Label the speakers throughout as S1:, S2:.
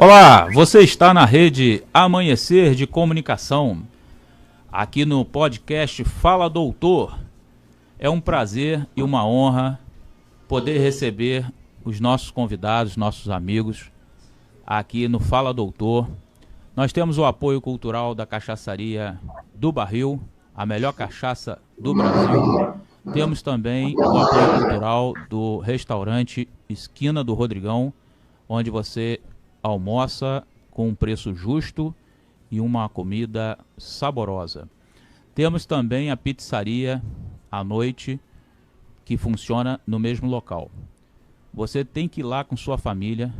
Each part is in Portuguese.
S1: Olá, você está na rede Amanhecer de Comunicação, aqui no podcast Fala Doutor. É um prazer e uma honra poder receber os nossos convidados, nossos amigos, aqui no Fala Doutor. Nós temos o apoio cultural da Cachaçaria do Barril, a melhor cachaça do Brasil. Temos também o apoio cultural do restaurante Esquina do Rodrigão, onde você almoça com um preço justo e uma comida saborosa. Temos também a pizzaria à noite, que funciona no mesmo local. Você tem que ir lá com sua família,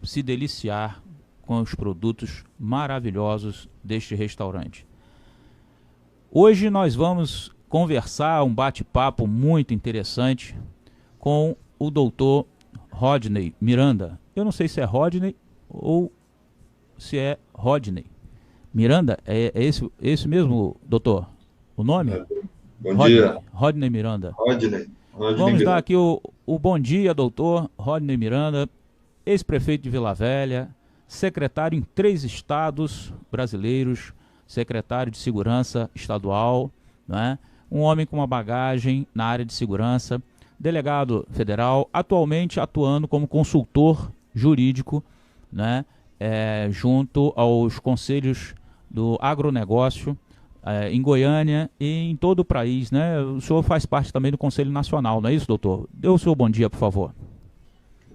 S1: se deliciar com os produtos maravilhosos deste restaurante. Hoje nós vamos conversar, um bate-papo muito interessante com o doutor Rodney Miranda. Eu não sei se é Rodney ou se é Rodney. Miranda, é esse mesmo, doutor? O nome?
S2: Bom
S1: Rodney,
S2: dia.
S1: Rodney Miranda.
S2: Rodney
S1: Vamos dar
S2: Miranda.
S1: aqui o bom dia, doutor Rodney Miranda, ex-prefeito de Vila Velha, secretário em 3 estados brasileiros, secretário de Segurança Estadual, né? Um homem com uma bagagem na área de segurança, delegado federal, atualmente atuando como consultor jurídico, né? Junto aos conselhos do agronegócio, em Goiânia e em todo o país, né? O senhor faz parte também do Conselho Nacional, não é isso, doutor? Dê o seu bom dia, por favor.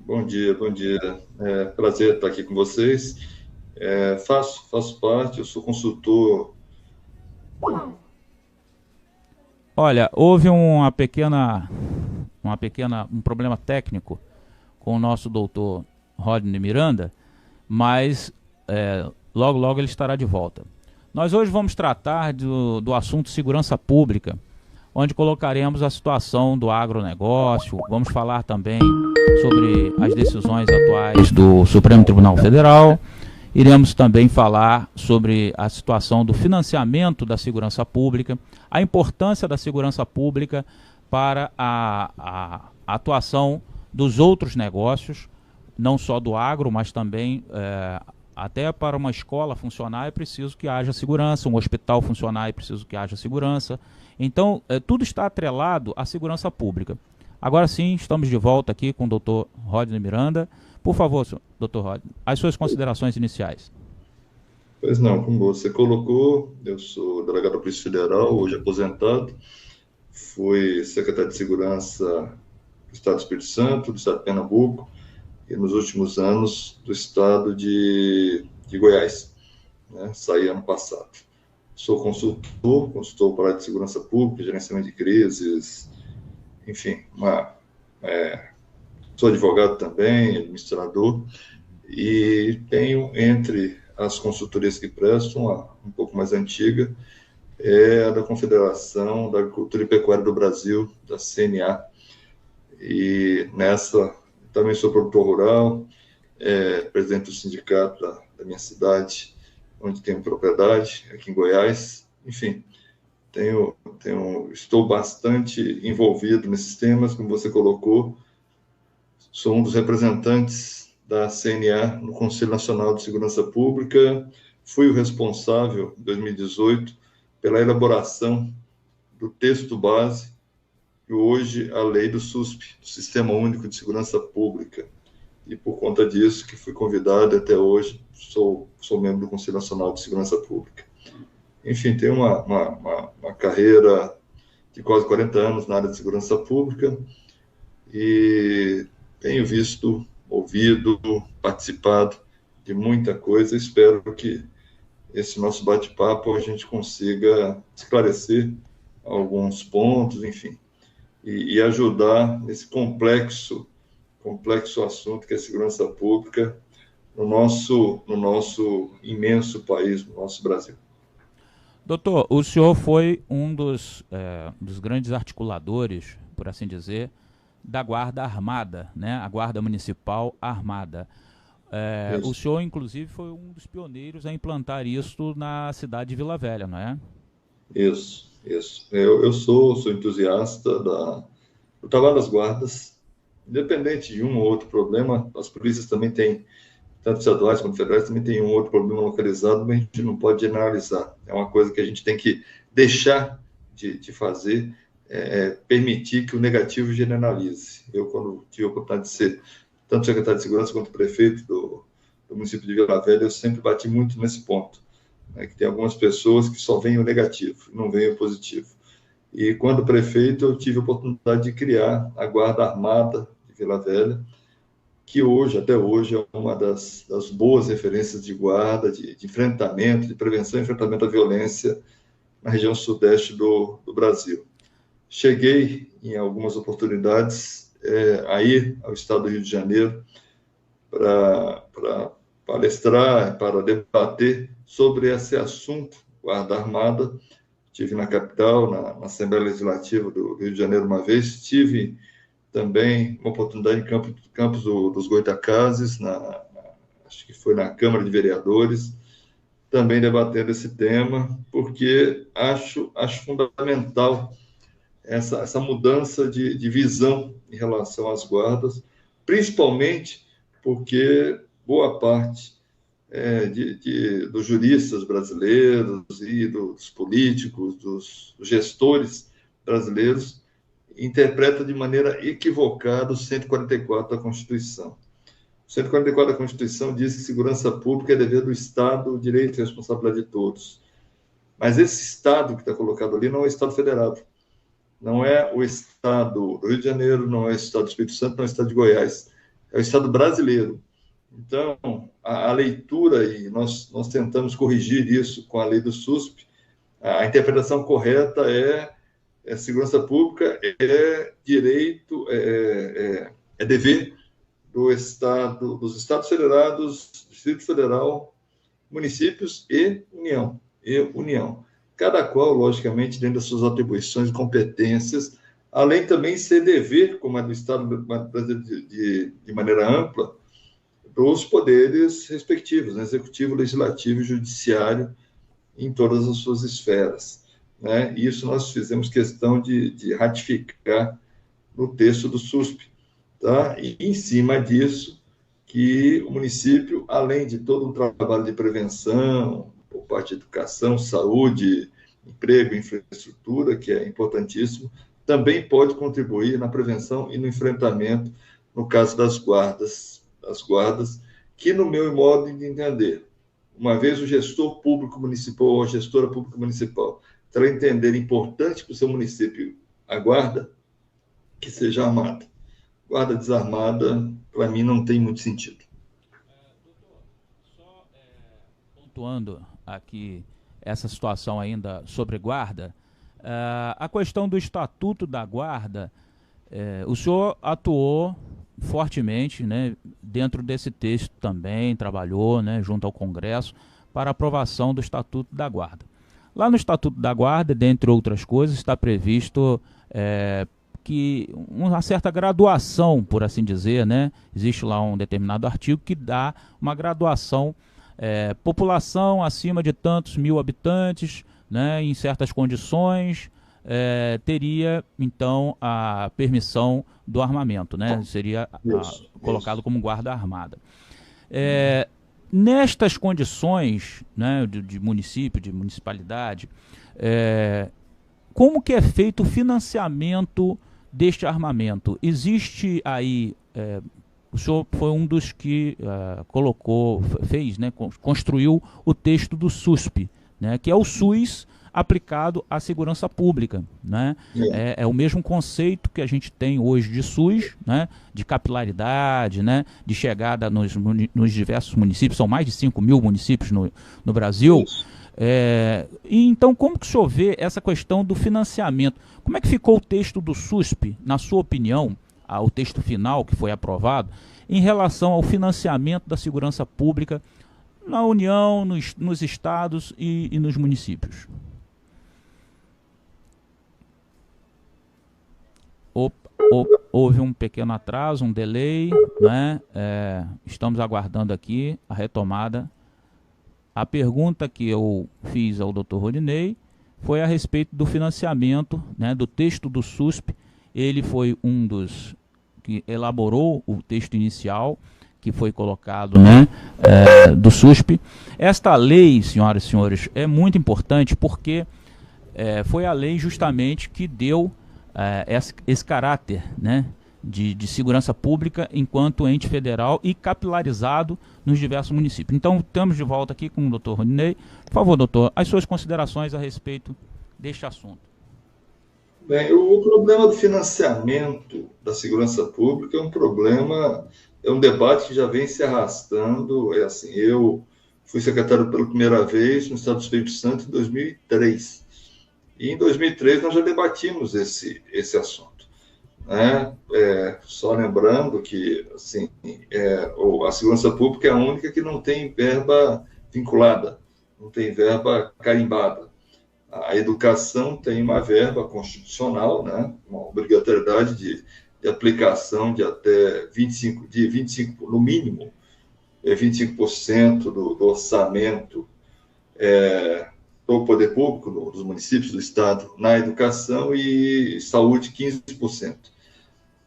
S2: Bom dia, bom dia. É prazer estar aqui com vocês. Faço parte, eu sou consultor.
S1: Olha, houve um problema técnico com o nosso doutor Rodney Miranda, mas logo logo ele estará de volta. Nós hoje vamos tratar do assunto segurança pública, onde colocaremos a situação do agronegócio, vamos falar também sobre as decisões atuais do Supremo Tribunal Federal, iremos também falar sobre a situação do financiamento da segurança pública, a importância da segurança pública para a atuação dos outros negócios, não só do agro, mas também até para uma escola funcionar é preciso que haja segurança, um hospital funcionar é preciso que haja segurança. Então, tudo está atrelado à segurança pública. Agora sim, estamos de volta aqui com o doutor Rodney Miranda. Por favor, doutor Rodney, as suas considerações iniciais.
S2: Pois não, como você colocou, eu sou delegado da Polícia Federal, hoje aposentado, fui secretário de Segurança do Estado do Espírito Santo, do Estado de Pernambuco, e nos últimos anos do Estado de Goiás, né? Saí ano passado. Sou consultor para a área de segurança pública, gerenciamento de crises, enfim, sou advogado também, administrador, e tenho entre as consultorias que presto, um pouco mais antiga, a da Confederação da Agricultura e Pecuária do Brasil, da CNA, e nessa também sou produtor rural, presidente do sindicato da minha cidade, onde tenho propriedade, aqui em Goiás. Enfim, estou bastante envolvido nesses temas, como você colocou. Sou um dos representantes da CNA no Conselho Nacional de Segurança Pública. Fui o responsável, em 2018, pela elaboração do texto base e hoje a lei do SUSP, do Sistema Único de Segurança Pública. E por conta disso que fui convidado até hoje, sou membro do Conselho Nacional de Segurança Pública. Enfim, tenho uma carreira de quase 40 anos na área de segurança pública e tenho visto, ouvido, participado de muita coisa. Espero que esse nosso bate-papo a gente consiga esclarecer alguns pontos, enfim, e ajudar nesse complexo assunto que é a segurança pública no nosso imenso país, no nosso Brasil.
S1: Doutor, o senhor foi um dos grandes articuladores, por assim dizer, da Guarda Armada, né? A Guarda Municipal Armada. O senhor, inclusive, foi um dos pioneiros a implantar isso na cidade de Vila Velha, não é?
S2: Isso. Eu sou entusiasta do trabalho das guardas, independente de um ou outro problema. As polícias também têm tanto estaduais quanto federais, também tem um outro problema localizado, mas a gente não pode generalizar. É uma coisa que a gente tem que deixar de fazer, permitir que o negativo generalize. Eu, quando tive a oportunidade de ser tanto secretário de Segurança quanto prefeito do município de Vila Velha, eu sempre bati muito nesse ponto, né, que tem algumas pessoas que só veem o negativo, não veem o positivo. E quando prefeito, eu tive a oportunidade de criar a Guarda Armada de Vila Velha, que hoje, até hoje, é uma das boas referências de guarda, de enfrentamento, de prevenção e enfrentamento à violência na região sudeste do Brasil. Cheguei, em algumas oportunidades, a ir ao estado do Rio de Janeiro para palestrar, para debater sobre esse assunto, Guarda Armada. Estive na capital, na Assembleia Legislativa do Rio de Janeiro uma vez, tive também uma oportunidade em Campos dos Goytacazes, acho que foi na Câmara de Vereadores, também debatendo esse tema, porque acho fundamental essa mudança de visão em relação às guardas, principalmente porque boa parte dos juristas brasileiros e dos políticos, dos gestores brasileiros, interpreta de maneira equivocada o 144 da Constituição. O 144 da Constituição diz que segurança pública é dever do Estado, o direito e responsabilidade de todos. Mas esse Estado que está colocado ali não é o Estado federado. Não é o Estado do Rio de Janeiro, não é o Estado do Espírito Santo, não é o Estado de Goiás. É o Estado brasileiro. Então, a leitura, e nós tentamos corrigir isso com a lei do SUSP, a interpretação correta segurança pública é direito, é dever dos Estados Federados, Distrito Federal, municípios e União. Cada qual, logicamente, dentro das suas atribuições e competências, além também de ser dever, como é do Estado de maneira ampla, dos poderes respectivos, né? Executivo, Legislativo e Judiciário, em todas as suas esferas. Né? Isso nós fizemos questão de ratificar no texto do SUSP. Tá? E, em cima disso, que o município, além de todo um trabalho de prevenção, por parte de educação, saúde, emprego, infraestrutura, que é importantíssimo, também pode contribuir na prevenção e no enfrentamento, no caso das guardas, que, no meu modo de entender, uma vez o gestor público municipal ou a gestora pública municipal para entender importante para o seu município a guarda, que seja armada. Guarda desarmada, para mim, não tem muito sentido.
S1: Doutor, só pontuando aqui essa situação ainda sobre guarda, a questão do Estatuto da Guarda, o senhor atuou fortemente, né, dentro desse texto também, trabalhou, né, junto ao Congresso para aprovação do Estatuto da Guarda. Lá no Estatuto da Guarda, dentre outras coisas, está previsto que uma certa graduação, por assim dizer, né? Existe lá um determinado artigo que dá uma graduação, população acima de tantos mil habitantes, né, em certas condições, teria, então, a permissão do armamento, né? Seria colocado como guarda armada. Nestas condições, né, de município, de municipalidade, como que é feito o financiamento deste armamento? Existe aí, o senhor foi um dos que fez, né, construiu o texto do SUSP, né, que é o SUS aplicado à segurança pública, né? É o mesmo conceito que a gente tem hoje de SUS, né? De capilaridade, né? De chegada nos diversos municípios, são mais de 5 mil municípios no Brasil. E então, como que o senhor vê essa questão do financiamento? Como é que ficou o texto do SUSP, na sua opinião, o texto final que foi aprovado, em relação ao financiamento da segurança pública na União, nos estados e nos municípios? Houve um pequeno atraso, um delay, né? Estamos aguardando aqui a retomada. A pergunta que eu fiz ao Dr. Rodinei foi a respeito do financiamento, né, do texto do SUSP. Ele foi um dos que elaborou o texto inicial, que foi colocado, né, do SUSP. Esta lei, senhoras e senhores, é muito importante porque foi a lei justamente que deu esse caráter, né, de segurança pública enquanto ente federal e capilarizado nos diversos municípios. Então, estamos de volta aqui com o doutor Rodinei. Por favor, doutor, as suas considerações a respeito deste assunto.
S2: Bem, o problema do financiamento da segurança pública é um debate que já vem se arrastando. Eu fui secretário pela primeira vez no Estado do Espírito Santo em 2003. E em 2003 nós já debatimos esse assunto. Só lembrando que assim, a segurança pública é a única que não tem verba vinculada, não tem verba carimbada. A educação tem uma verba constitucional, né, uma obrigatoriedade de aplicação de até 25, no mínimo, 25% do orçamento do poder público, dos municípios, do Estado, na educação, e saúde 15%.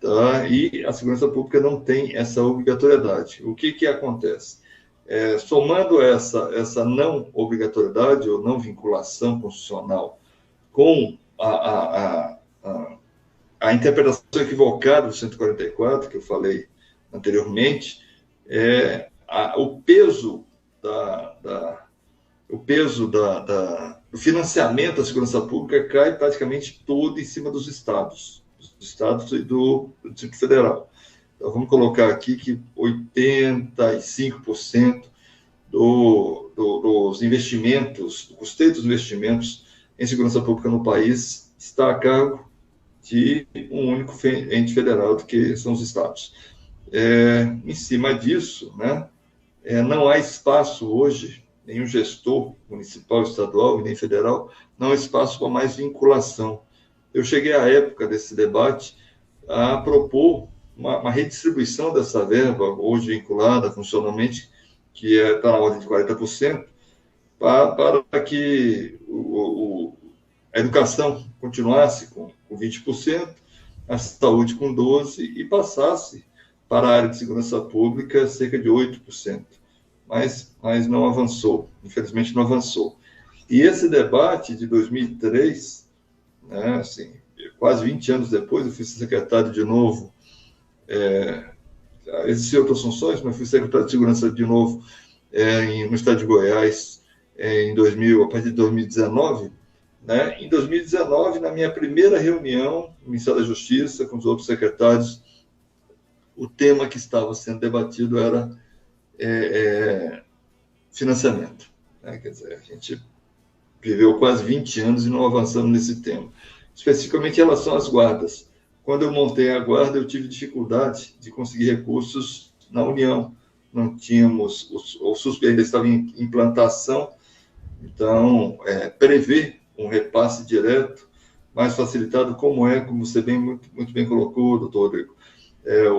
S2: Tá? E a segurança pública não tem essa obrigatoriedade. O que acontece? Somando essa não obrigatoriedade ou não vinculação constitucional com a interpretação equivocada do 144, que eu falei anteriormente, o peso do financiamento da segurança pública cai praticamente todo em cima dos estados e do Distrito Federal. Então, vamos colocar aqui que 85% dos investimentos, do custeio dos investimentos em segurança pública no país está a cargo de um único ente federal, que são os estados. Em cima disso, né, não há espaço hoje, nenhum gestor municipal, estadual e nem federal, não há espaço para mais vinculação. Eu cheguei à época desse debate a propor uma redistribuição dessa verba, hoje vinculada funcionalmente, que está na ordem de 40%, para que a educação continuasse com 20%, a saúde com 12% e passasse para a área de segurança pública cerca de 8%. Mas não avançou, infelizmente não avançou. E esse debate de 2003, né, assim, quase 20 anos depois, eu fui secretário de novo, existiam outras funções, mas fui secretário de segurança de novo no estado de Goiás a partir de 2019. Né? Em 2019, na minha primeira reunião no Ministério da Justiça, com os outros secretários, o tema que estava sendo debatido era financiamento. Né? Quer dizer, a gente viveu quase 20 anos e não avançamos nesse tema. Especificamente em relação às guardas. Quando eu montei a guarda, eu tive dificuldade de conseguir recursos na União. Não tínhamos, o SUSP ainda estava em implantação, então, prever um repasse direto, mais facilitado, como você muito bem colocou, doutor Rodrigo,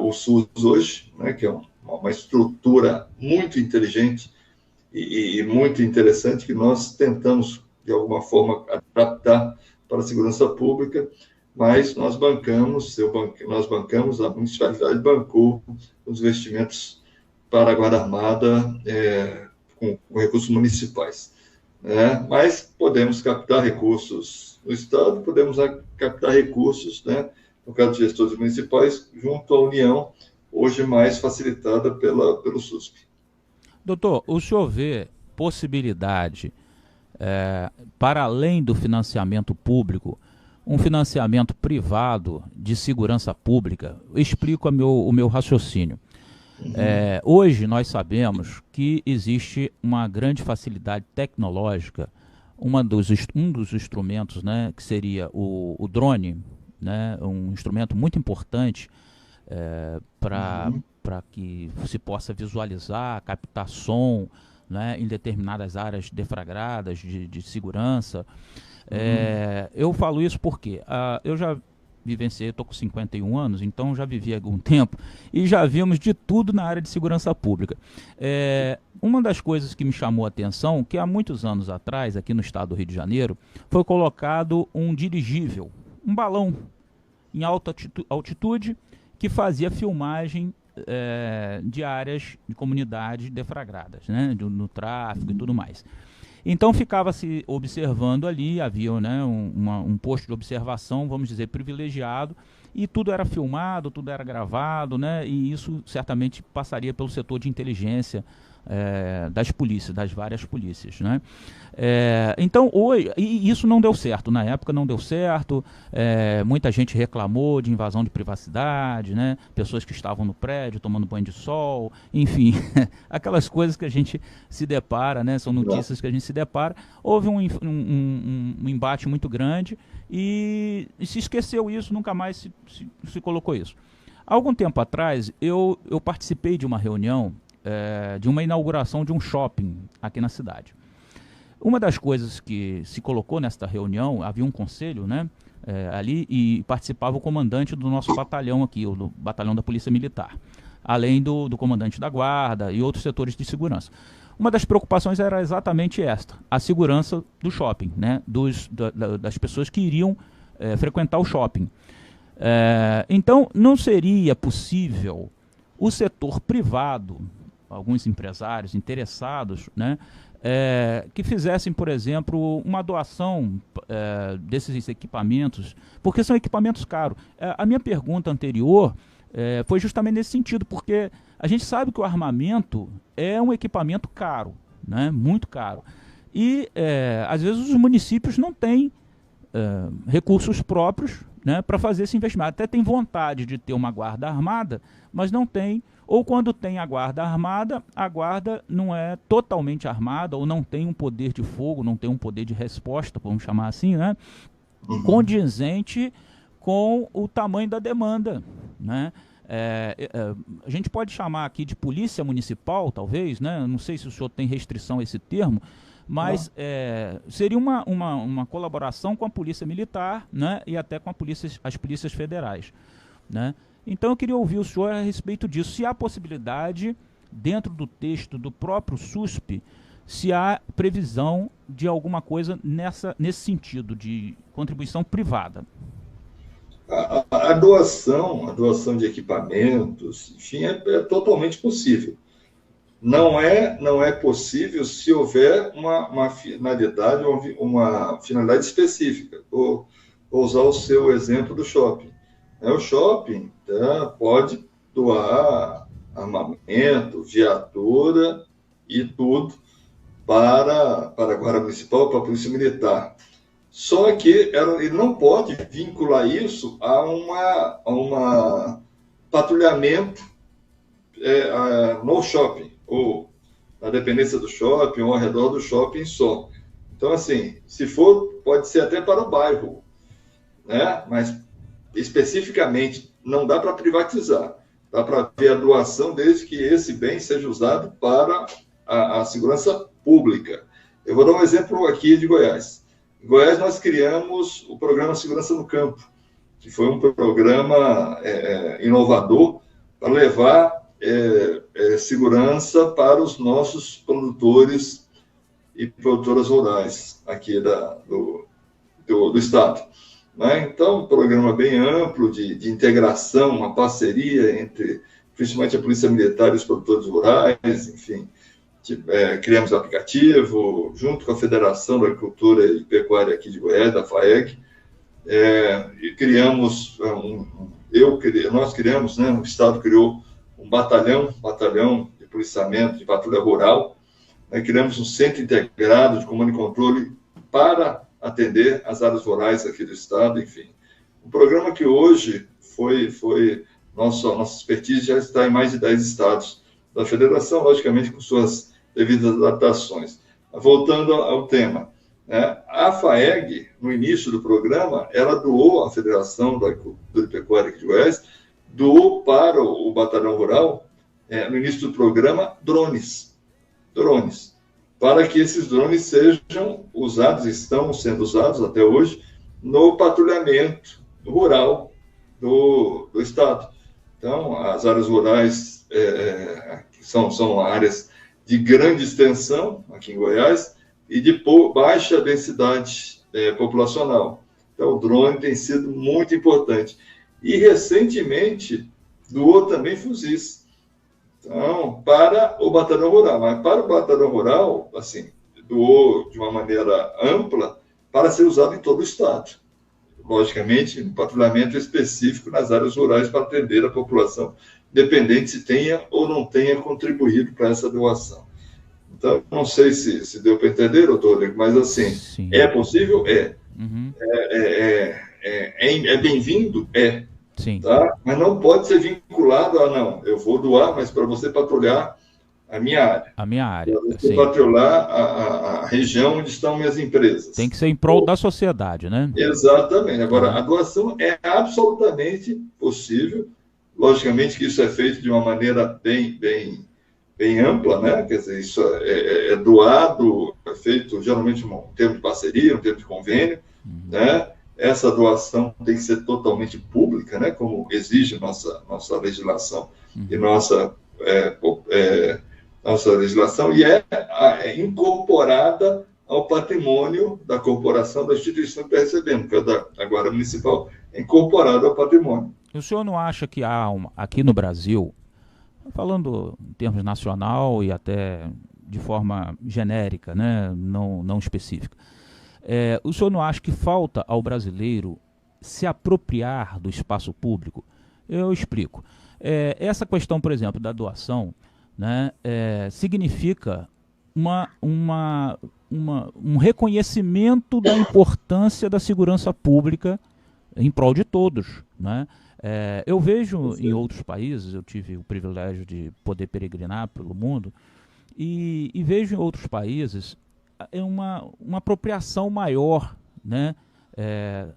S2: o SUS hoje, né, que é uma estrutura muito inteligente e muito interessante, que nós tentamos, de alguma forma, adaptar para a segurança pública, mas nós bancamos, a municipalidade bancou os investimentos para a Guarda Armada com recursos municipais. Mas podemos captar recursos no Estado, podemos captar recursos, né, no caso de gestores municipais, junto à União, hoje mais facilitada pelo SUSP.
S1: Doutor, o senhor vê possibilidade, para além do financiamento público, um financiamento privado de segurança pública? Eu explico o meu raciocínio. Hoje nós sabemos que existe uma grande facilidade tecnológica, um dos instrumentos, né, que seria o drone, né, um instrumento muito importante para que se possa visualizar, captar som, né, em determinadas áreas deflagradas de segurança. Eu falo isso porque eu já vivenciei, estou com 51 anos, então já vivi há algum tempo e já vimos de tudo na área de segurança pública. Uma das coisas que me chamou a atenção, que há muitos anos atrás, aqui no estado do Rio de Janeiro, foi colocado um dirigível, um balão em alta altitude, que fazia filmagem de áreas de comunidades deflagradas, né, no tráfico e tudo mais. Então ficava-se observando ali, havia, né, um posto de observação, vamos dizer, privilegiado, e tudo era filmado, tudo era gravado, né, e isso certamente passaria pelo setor de inteligência das polícias, das várias polícias, né? Então, hoje, e isso não deu certo, na época não deu certo, muita gente reclamou de invasão de privacidade, né? Pessoas que estavam no prédio tomando banho de sol, enfim, aquelas coisas que a gente se depara, né? São notícias que a gente se depara. Houve um embate muito grande e se esqueceu isso, nunca mais se colocou isso. Há algum tempo atrás, eu participei de uma reunião, de uma inauguração de um shopping aqui na cidade. Uma das coisas que se colocou nesta reunião, havia um conselho, né, ali, e participava o comandante do nosso batalhão aqui, o batalhão da Polícia Militar, além do comandante da guarda e outros setores de segurança. Uma das preocupações era exatamente esta, a segurança do shopping, né, das pessoas que iriam frequentar o shopping. Então, não seria possível o setor privado, alguns empresários interessados, né, que fizessem, por exemplo, uma doação desses equipamentos, porque são equipamentos caros. A minha pergunta anterior foi justamente nesse sentido, porque a gente sabe que o armamento é um equipamento caro, né, muito caro. E, às vezes, os municípios não têm recursos próprios, né, para fazer esse investimento. Até tem vontade de ter uma guarda armada, mas não tem. Ou quando tem a guarda armada, a guarda não é totalmente armada, ou não tem um poder de fogo, não tem um poder de resposta, vamos chamar assim, né, condizente com o tamanho da demanda, né. A gente pode chamar aqui de polícia municipal, talvez, né, não sei se o senhor tem restrição a esse termo, mas seria uma colaboração com a Polícia Militar, né, e até com as polícias federais, né. Então eu queria ouvir o senhor a respeito disso, se há possibilidade, dentro do texto do próprio SUSP, se há previsão de alguma coisa nesse sentido, de contribuição privada.
S2: A doação de equipamentos, enfim, é totalmente possível. Não é possível se houver uma finalidade, uma finalidade específica. Vou usar o seu exemplo do shopping. O shopping pode doar armamento, viatura e tudo para a Guarda Municipal, para a Polícia Militar. Só que ele não pode vincular isso a um patrulhamento no shopping, ou na dependência do shopping, ou ao redor do shopping só. Então, assim, se for, pode ser até para o bairro, né? Mas especificamente não dá para privatizar, dá para ver a doação desde que esse bem seja usado para a segurança pública. Eu vou dar um exemplo aqui de Goiás. Em Goiás nós criamos o programa Segurança no Campo, que foi um programa inovador para levar segurança para os nossos produtores e produtoras rurais aqui do estado. Então, um programa bem amplo de integração, uma parceria entre, principalmente, a Polícia Militar e os produtores rurais, enfim. Criamos aplicativo, junto com a Federação da Agricultura e Pecuária aqui de Goiás, da FAEG, e criamos, nós criamos, né, o Estado criou um batalhão de policiamento, de patrulha rural, criamos um centro integrado de comando e controle para atender as áreas rurais aqui do estado, enfim. Um programa que hoje nossa expertise já está em mais de 10 estados da federação, logicamente com suas devidas adaptações. Voltando ao tema, a FAEG, no início do programa, ela doou à Federação da Agricultura e Pecuária aqui de Goiás, doou para o Batalhão Rural, no início do programa, drones, para que esses drones sejam usados, estão sendo usados até hoje, no patrulhamento rural do estado. Então, as áreas rurais são áreas de grande extensão, aqui em Goiás, e de baixa densidade populacional. Então, o drone tem sido muito importante. E, recentemente, doou também fuzis. Então, para o batalhão rural, mas para o batalhão rural, assim, doou de uma maneira ampla para ser usado em todo o estado. Logicamente, um patrulhamento específico nas áreas rurais para atender a população, independente se tenha ou não tenha contribuído para essa doação. Então, não sei se deu para entender, doutor Rodrigo, mas assim,
S1: Sim.
S2: é possível? É.
S1: Uhum.
S2: É bem-vindo? É.
S1: Sim.
S2: Tá? Mas não pode ser vinculado a, não, eu vou doar, mas para você patrulhar a minha área.
S1: A minha área.
S2: Para você
S1: Sim.
S2: patrulhar a região onde estão minhas empresas.
S1: Tem que ser em prol da sociedade, né?
S2: Exatamente. Agora, a doação é absolutamente possível. Logicamente que isso é feito de uma maneira bem ampla, né? Quer dizer, isso é doado, é feito geralmente em termos de parceria, em termos de convênio, né? Essa doação tem que ser totalmente pública, né? Como exige nossa legislação e nossa legislação, e é incorporada ao patrimônio da corporação, da instituição que está recebendo, que é da Guarda Municipal, é incorporada ao patrimônio.
S1: O senhor não acha que há, aqui no Brasil, falando em termos nacional e até de forma genérica, né? não específica, o senhor não acha que falta ao brasileiro se apropriar do espaço público? Eu explico. Essa questão, por exemplo, da doação, né, significa um reconhecimento da importância da segurança pública em prol de todos, né? Eu vejo em outros países, eu tive o privilégio de poder peregrinar pelo mundo, e vejo em outros países uma apropriação maior, né,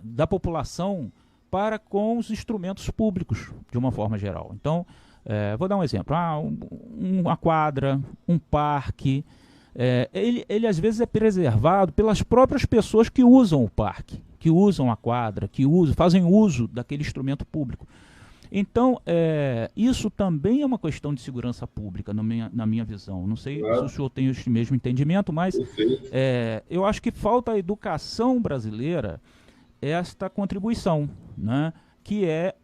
S1: da população para com os instrumentos públicos, de uma forma geral. Então, vou dar um exemplo. Uma quadra, um parque, ele às vezes é preservado pelas próprias pessoas que usam o parque, que usam a quadra, fazem uso daquele instrumento público. Então, isso também é uma questão de segurança pública, na minha visão. Não sei se o senhor tem esse mesmo entendimento, mas eu acho que falta à educação brasileira esta contribuição, né? Que é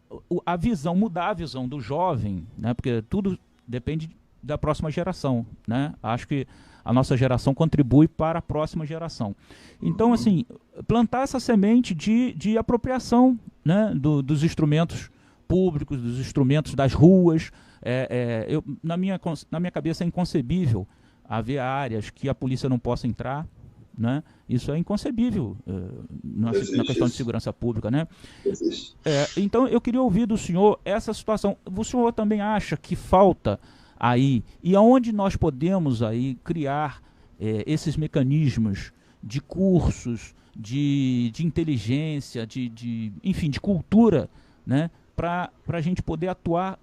S1: a visão, mudar a visão do jovem, né? Porque tudo depende da próxima geração, né? Acho que a nossa geração contribui para a próxima geração. Então, assim, plantar essa semente de apropriação, né? Dos instrumentos públicos, dos instrumentos das ruas. Na minha cabeça é inconcebível haver áreas que a polícia não possa entrar, né? Isso é inconcebível na questão de segurança pública, né? Então eu queria ouvir do senhor essa situação. O senhor também acha que falta aí, e aonde nós podemos aí criar esses mecanismos de cursos, de inteligência, enfim, de cultura, né? Para a gente poder atuar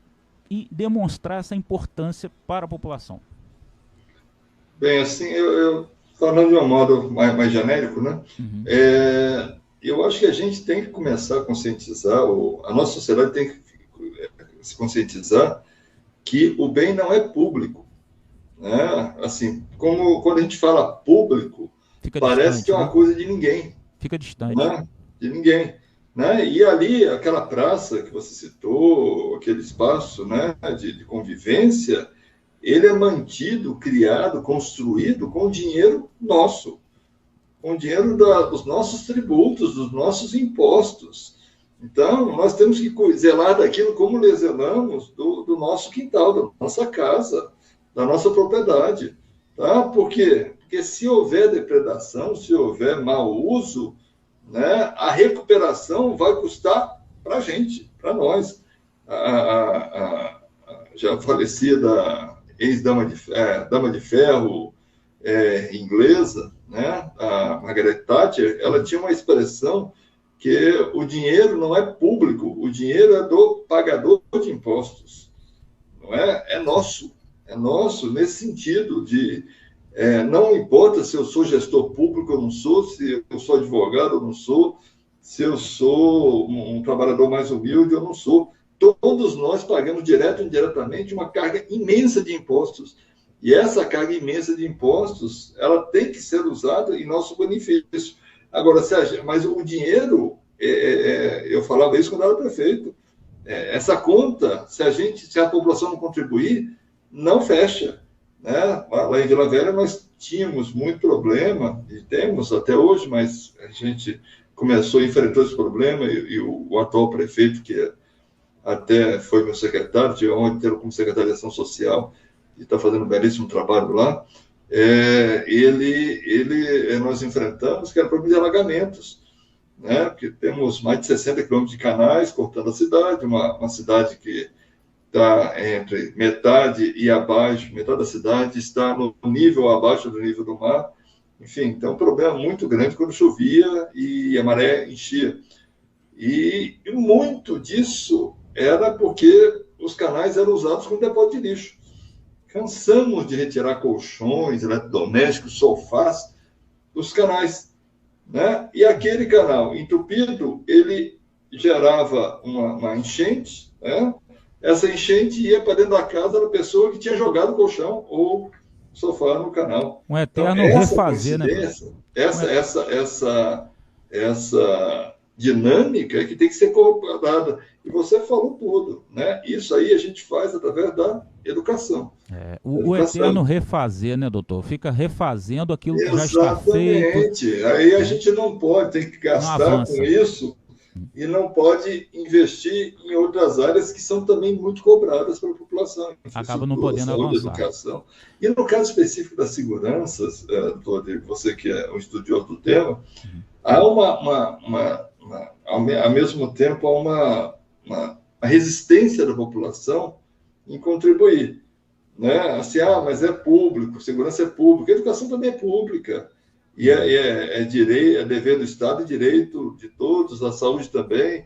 S1: e demonstrar essa importância para a população?
S2: Bem, assim, eu falando de um modo mais genérico, né?
S1: Uhum.
S2: Eu acho que a gente tem que começar a conscientizar, a nossa sociedade tem que se conscientizar que o bem não é público, né? Assim, como quando a gente fala público, parece que é uma coisa de ninguém.
S1: Fica distante.
S2: Né? De ninguém. Né? E ali, aquela praça que você citou, aquele espaço, né, de convivência, ele é mantido, criado, construído com dinheiro nosso, com dinheiro dos nossos tributos, dos nossos impostos. Então, nós temos que zelar daquilo como zelamos do nosso quintal, da nossa casa, da nossa propriedade. Tá? Por quê? Porque se houver depredação, se houver mau uso, né, a recuperação vai custar para a gente, para nós. A já falecida ex-dama de ferro inglesa, né, a Margaret Thatcher, ela tinha uma expressão que o dinheiro não é público, o dinheiro é do pagador de impostos. Não é? É nosso nesse sentido de não importa se eu sou gestor público ou não sou, se eu sou advogado ou não sou, se eu sou um trabalhador mais humilde ou não sou. Todos nós pagamos direto ou indiretamente uma carga imensa de impostos. E essa carga imensa de impostos, ela tem que ser usada em nosso benefício. Agora, mas o dinheiro, eu falava isso quando era prefeito, essa conta, se a população não contribuir, não fecha, né? Lá em Vila Velha nós tínhamos muito problema, e temos até hoje, mas a gente começou a enfrentar esse problema, e o atual prefeito, que até foi meu secretário, tive a honra de tê-lo como secretário de Ação Social, e está fazendo um belíssimo trabalho lá, nós enfrentamos que era problema de alagamentos, né? Porque temos mais de 60 quilômetros de canais cortando a cidade, uma cidade que está entre metade e abaixo, metade da cidade está no nível abaixo do nível do mar. Enfim, então, um problema muito grande quando chovia e a maré enchia. E muito disso era porque os canais eram usados como depósito de lixo. Cansamos de retirar colchões, eletrodomésticos, sofás dos canais, né? E aquele canal entupido, ele gerava uma enchente, né? Essa enchente ia para dentro da casa da pessoa que tinha jogado o colchão ou sofá no canal.
S1: Um eterno então, refazer, né?
S2: Essa dinâmica que tem que ser cobrada. E você falou tudo, né? Isso aí a gente faz através da educação.
S1: O eterno refazer, né, doutor? Fica refazendo aquilo que já está feito.
S2: Exatamente. Aí a gente não pode, tem que gastar com isso e não pode investir em outras áreas que são também muito cobradas pela população.
S1: Acaba não podendo
S2: saúde,
S1: avançar.
S2: Educação. E no caso específico das seguranças, você que é um estudioso do tema, há ao mesmo tempo, há uma resistência da população em contribuir. Né? Assim, mas é público, segurança é pública, a educação também é pública. E é dever do Estado e direito de todos, a saúde também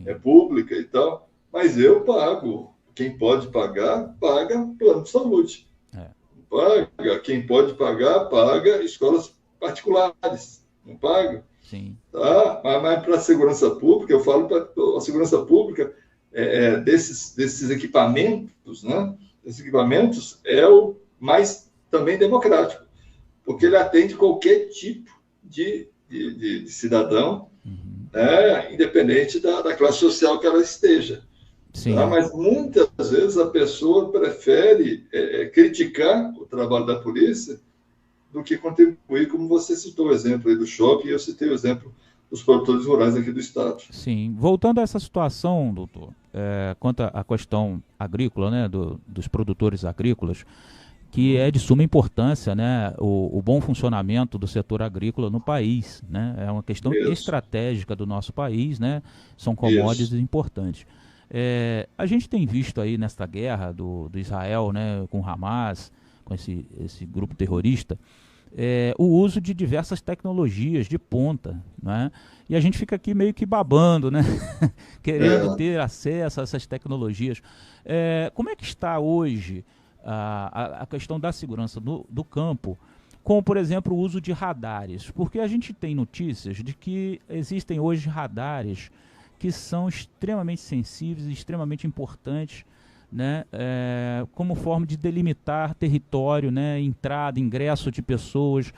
S2: é pública e tal. Mas eu pago. Quem pode pagar, paga plano de saúde. Paga. Quem pode pagar, paga escolas particulares. Não paga?
S1: Sim.
S2: Tá? Mas para a segurança pública, eu falo para a segurança pública desses equipamentos, né? Esses equipamentos é o mais também democrático, porque ele atende qualquer tipo de cidadão, né? Independente da classe social que ela esteja. Tá? Mas muitas vezes a pessoa prefere criticar o trabalho da polícia do que contribuir, como você citou o exemplo aí do shopping, e eu citei o exemplo dos produtores rurais aqui do estado.
S1: Sim. Voltando a essa situação, doutor, quanto à questão agrícola, né, dos produtores agrícolas, que é de suma importância, né, o bom funcionamento do setor agrícola no país, né, é uma questão estratégica do nosso país, né, são commodities importantes. A gente tem visto aí nesta guerra do Israel, né, com o Hamas, com esse grupo terrorista, o uso de diversas tecnologias de ponta, né? E a gente fica aqui meio que babando, né? Querendo ter acesso a essas tecnologias. Como é que está hoje a questão da segurança do campo, com, por exemplo, o uso de radares? Porque a gente tem notícias de que existem hoje radares que são extremamente sensíveis e extremamente importantes, né, como forma de delimitar território, né, entrada, ingresso de pessoas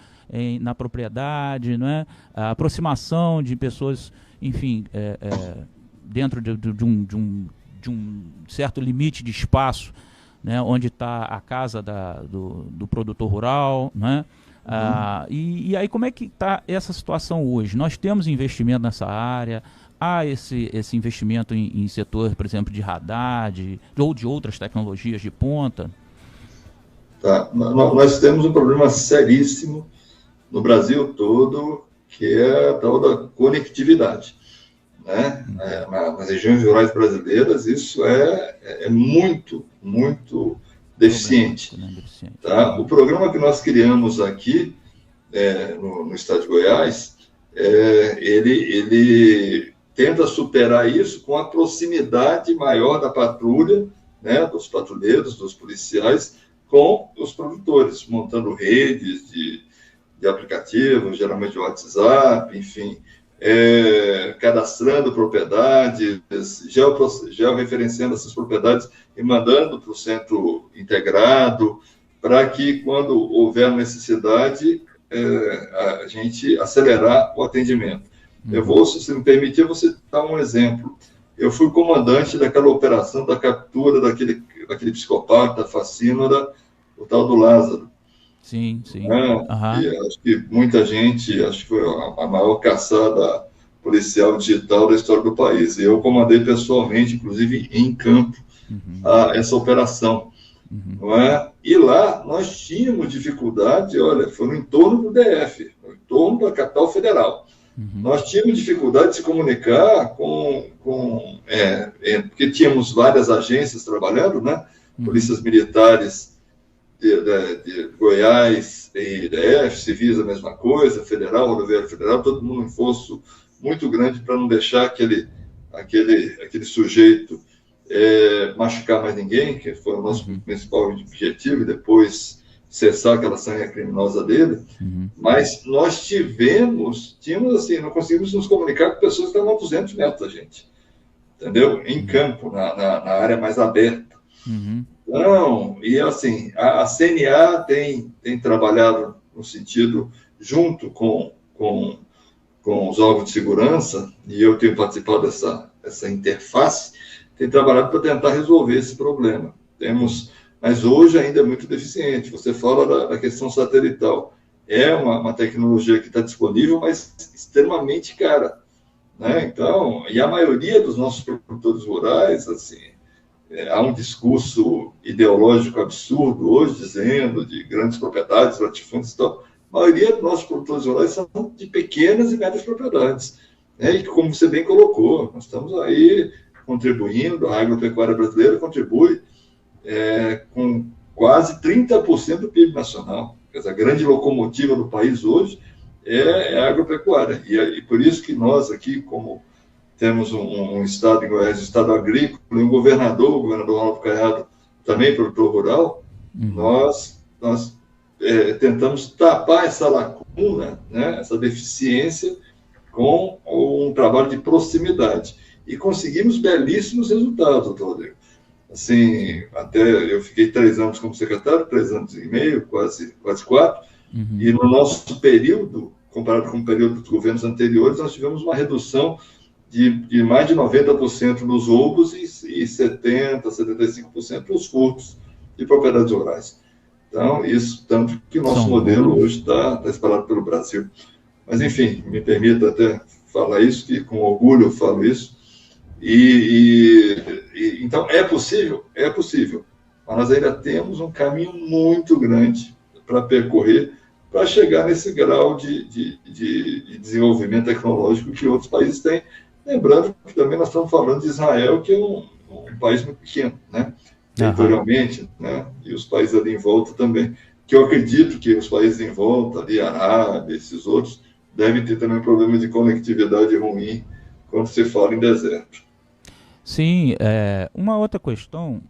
S1: na propriedade, né, a aproximação de pessoas, enfim, dentro de um certo limite de espaço, né, onde está a casa do produtor rural, né? E aí como é que está essa situação hoje? Nós temos investimento nessa área. Há esse investimento em setor, por exemplo, de radar ou de outras tecnologias de ponta?
S2: Tá. Nós temos um problema seríssimo no Brasil todo, que é a tal da conectividade. Né? Nas regiões rurais brasileiras, isso é muito, muito deficiente. Tá? O programa que nós criamos aqui, no estado de Goiás, ele tenta superar isso com a proximidade maior da patrulha, né, dos patrulheiros, dos policiais, com os produtores, montando redes de aplicativos, geralmente de WhatsApp, enfim, cadastrando propriedades, georreferenciando essas propriedades e mandando para o centro integrado, para que, quando houver necessidade, a gente acelerar o atendimento. Se você me permitir, eu vou citar um exemplo. Eu fui comandante daquela operação da captura aquele psicopata fascínora, o tal do Lázaro.
S1: Sim, sim.
S2: Né? E acho que muita gente, acho que foi a maior caçada policial digital da história do país. E eu comandei pessoalmente, inclusive em campo, essa operação. Não é? E lá nós tínhamos dificuldade, olha, foi no entorno do DF, no entorno da capital federal. Nós tínhamos dificuldade de se comunicar porque tínhamos várias agências trabalhando, né? Polícias militares de Goiás e DF, civis a mesma coisa, federal, rodoviário federal, todo mundo em esforço muito grande para não deixar aquele sujeito machucar mais ninguém, que foi o nosso principal objetivo, e depois cessar aquela sanha criminosa dele. Mas nós tínhamos assim, não conseguimos nos comunicar com pessoas que estavam a 200 metros da gente, entendeu? Em campo, na área mais aberta. Não, e assim, a CNA tem trabalhado no sentido, junto com os órgãos de segurança, e eu tenho participado dessa interface, tem trabalhado para tentar resolver esse problema. Mas hoje ainda é muito deficiente. Você fala da questão satelital. É uma tecnologia que está disponível, mas extremamente cara. Né? Então, e a maioria dos nossos produtores rurais, assim, há um discurso ideológico absurdo hoje, dizendo de grandes propriedades, latifúndios e tal. A maioria dos nossos produtores rurais são de pequenas e médias propriedades. Né? E como você bem colocou, nós estamos aí contribuindo, a agropecuária brasileira contribui com quase 30% do PIB nacional. A grande locomotiva do país hoje é a agropecuária. E por isso que nós aqui, como temos um estado em Goiás, um estado agrícola, e um governador, o governador Ronaldo Caiado, também produtor rural, nós tentamos tapar essa lacuna, né, essa deficiência, com um trabalho de proximidade. E conseguimos belíssimos resultados, doutor Rodrigo. Assim, até eu fiquei 3 anos como secretário, 3 anos e meio, quase 4, e no nosso período, comparado com o período dos governos anteriores, nós tivemos uma redução de mais de 90% dos roubos e 70%, 75% dos furtos de propriedades rurais. Então, isso, tanto que o nosso modelo hoje está espalhado pelo Brasil. Mas, enfim, me permita até falar isso, que com orgulho eu falo isso. Então, é possível? É possível. Mas nós ainda temos um caminho muito grande para percorrer, para chegar nesse grau de desenvolvimento tecnológico que outros países têm. Lembrando que também nós estamos falando de Israel, que é um país muito pequeno, né? Territorialmente, né? E os países ali em volta também. Que eu acredito que os países em volta, ali, Arábia, esses outros, devem ter também problemas de conectividade ruim quando se fala em deserto.
S1: Sim, uma outra questão,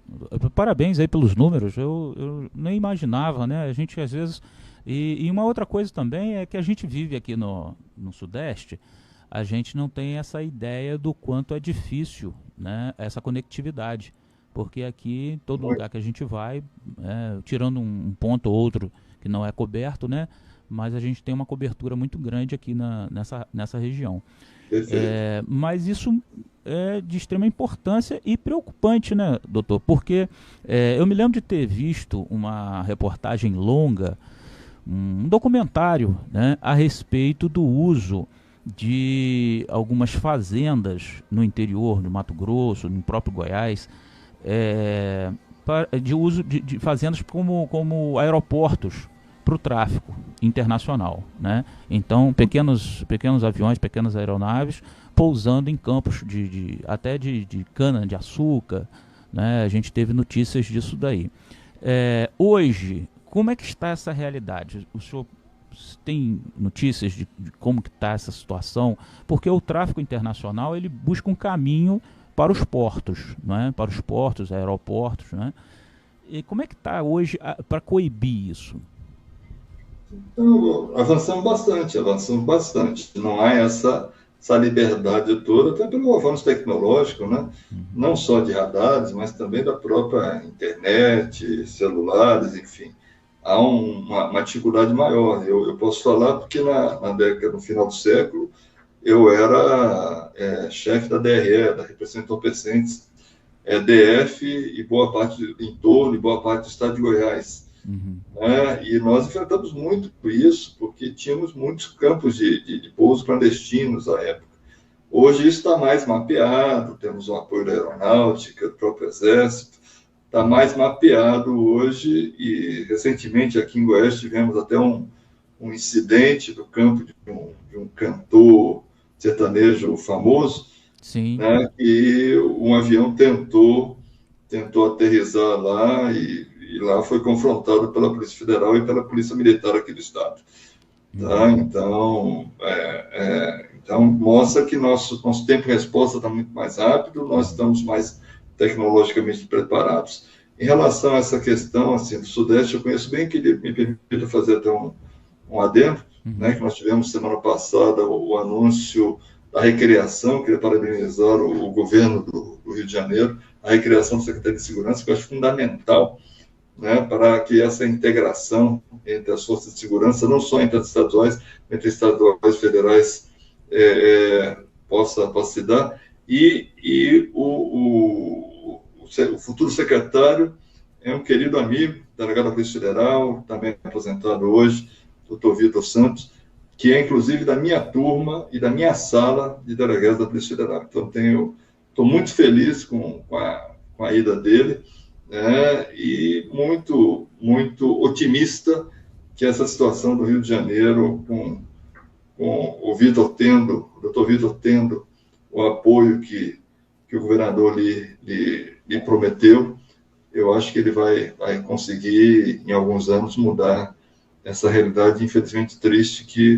S1: parabéns aí pelos números, eu nem imaginava, né? A gente às vezes... E uma outra coisa também é que a gente vive aqui no Sudeste, a gente não tem essa ideia do quanto é difícil, né, essa conectividade. Porque aqui, todo lugar que a gente vai, tirando um ponto ou outro que não é coberto, né, mas a gente tem uma cobertura muito grande aqui nessa região. Mas isso é de extrema importância e preocupante, né, doutor? Porque eu me lembro de ter visto uma reportagem longa, um documentário, né, a respeito do uso de algumas fazendas no interior, no Mato Grosso, no próprio Goiás, de uso de fazendas como aeroportos para o tráfego internacional, né? Então, pequenos aviões, pequenas aeronaves pousando em campos até de cana-de-açúcar, né? A gente teve notícias disso daí. Hoje, como é que está essa realidade? O senhor tem notícias de como que está essa situação? Porque o tráfego internacional ele busca um caminho para os portos, né? Para os portos, aeroportos, né? E como é que está hoje para coibir isso?
S2: Então, avançamos bastante. Não há essa liberdade toda, até pelo avanço tecnológico, né? Não só de radares, mas também da própria internet, celulares, enfim. Há uma dificuldade maior. Eu posso falar porque no final do século, eu era chefe da DRE, da Repressão Entorpecentes, DF e boa parte do entorno, e boa parte do estado de Goiás. Né? E nós enfrentamos muito isso, porque tínhamos muitos campos de pouso clandestinos à época. Hoje isso está mais mapeado, temos o apoio da aeronáutica, do próprio Exército, está mais mapeado hoje, e recentemente aqui em Goiás tivemos até um incidente no campo de um cantor sertanejo famoso,
S1: Sim.
S2: né, e um avião tentou aterrissar lá, e lá foi confrontado pela Polícia Federal e pela Polícia Militar aqui do estado. Tá? Então mostra que nosso tempo de resposta está muito mais rápido, nós estamos mais tecnologicamente preparados. Em relação a essa questão assim, do Sudeste, eu conheço bem, que me permita fazer até um adendo, né, que nós tivemos semana passada o anúncio da recriação, queria parabenizar o governo do Rio de Janeiro, a recriação do Secretário de Segurança, que eu acho fundamental, né, para que essa integração entre as forças de segurança, não só entre as estaduais, entre estaduais e federais, possa se dar, e o futuro secretário é um querido amigo, delegado da Polícia Federal, também aposentado hoje, doutor Vitor Santos, que é inclusive da minha turma e da minha sala de delegados da Polícia Federal. Então estou muito feliz com a ida dele, e muito, muito otimista que essa situação do Rio de Janeiro, com o doutor Vitor tendo o apoio que o governador lhe prometeu, eu acho que ele vai conseguir, em alguns anos, mudar essa realidade, infelizmente, triste que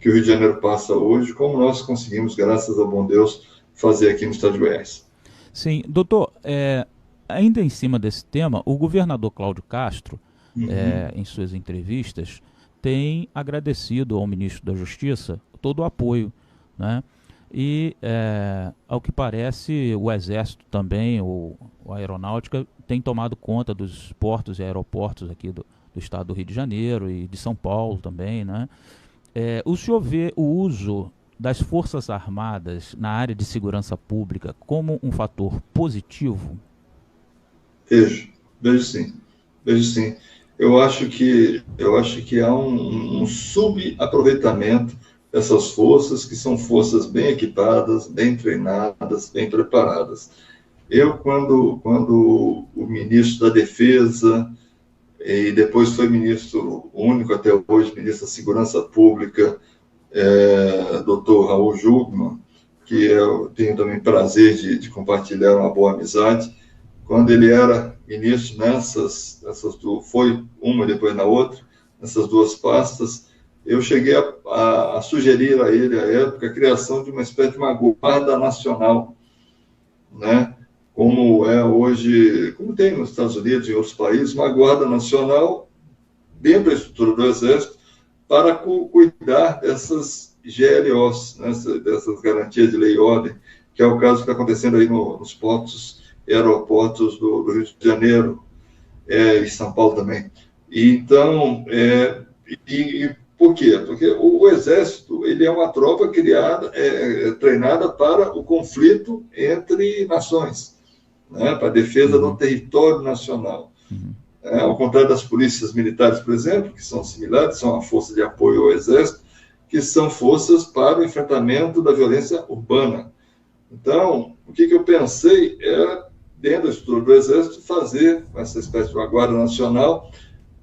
S2: o Rio de Janeiro passa hoje, como nós conseguimos, graças ao bom Deus, fazer aqui no estado de Goiás.
S1: Sim, doutor, ainda em cima desse tema, o governador Cláudio Castro, em suas entrevistas, tem agradecido ao ministro da Justiça todo o apoio, né? E, ao que parece, o Exército também, a Aeronáutica, tem tomado conta dos portos e aeroportos aqui do estado do Rio de Janeiro e de São Paulo também, né? O senhor vê o uso das Forças Armadas na área de segurança pública como um fator positivo?
S2: Vejo sim. Eu acho que há um subaproveitamento dessas forças, que são forças bem equipadas, bem treinadas, bem preparadas. Quando o ministro da Defesa, e depois foi ministro único até hoje, ministro da Segurança Pública, doutor Raul Jungmann, que eu tenho também prazer de compartilhar uma boa amizade, quando ele era ministro foi uma depois na outra, nessas duas pastas, eu cheguei a sugerir a ele, à época, a criação de uma espécie de uma guarda nacional, né? Como é hoje, como tem nos Estados Unidos e em outros países, uma guarda nacional dentro da estrutura do Exército para cuidar dessas GLOs, né? Dessas garantias de lei e ordem, que é o caso que está acontecendo aí nos portos e aeroportos do Rio de Janeiro e São Paulo também. Então, por quê? Porque o Exército, ele é uma tropa criada, treinada para o conflito entre nações, né, para a defesa do território nacional. Ao contrário das polícias militares, por exemplo, que são similares, são a força de apoio ao Exército, que são forças para o enfrentamento da violência urbana. Então, o que eu pensei era, dentro da estrutura do Exército, fazer essa espécie de uma guarda nacional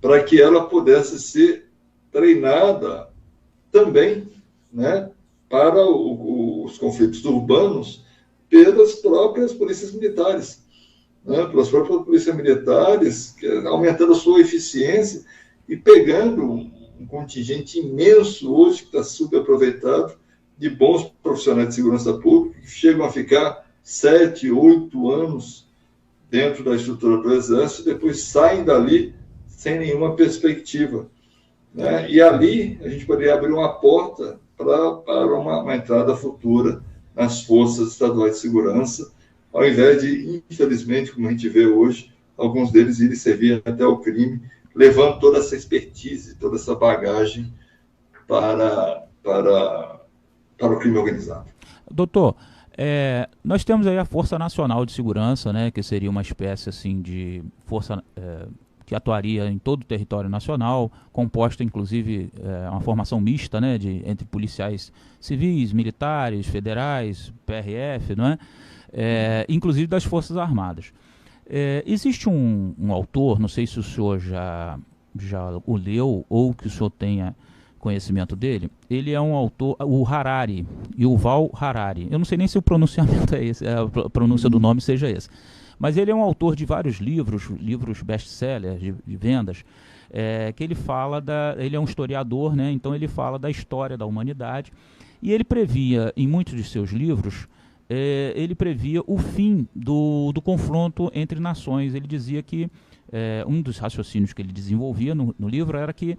S2: para que ela pudesse ser treinada também, né, para os conflitos urbanos pelas próprias polícias militares, né, pelas próprias polícias militares, aumentando a sua eficiência e pegando um contingente imenso hoje que está subaproveitado de bons profissionais de segurança pública que chegam a ficar 7, 8 anos dentro da estrutura do Exército e depois saem dali sem nenhuma perspectiva, né? E ali a gente poderia abrir uma porta para uma entrada futura nas forças estaduais de segurança, ao invés de, infelizmente, como a gente vê hoje, alguns deles irem servir até ao crime, levando toda essa expertise, toda essa bagagem para o crime organizado.
S1: Doutor, Nós temos aí a Força Nacional de Segurança, né, que seria uma espécie assim de força que atuaria em todo o território nacional, composta inclusive uma formação mista, né, entre policiais civis, militares, federais, PRF, não é? Inclusive das Forças Armadas. Existe um autor, não sei se o senhor já o leu ou que o senhor tenha conhecimento dele. Ele é um autor, o Harari, Yuval Harari. Eu não sei nem se o pronunciamento é esse, a pronúncia do nome seja esse. Mas ele é um autor de vários livros best-sellers, de vendas, que ele fala ele é um historiador, né? Então ele fala da história da humanidade, e ele previa, em muitos de seus livros, ele previa o fim do confronto entre nações. Ele dizia que um dos raciocínios que ele desenvolvia no livro era que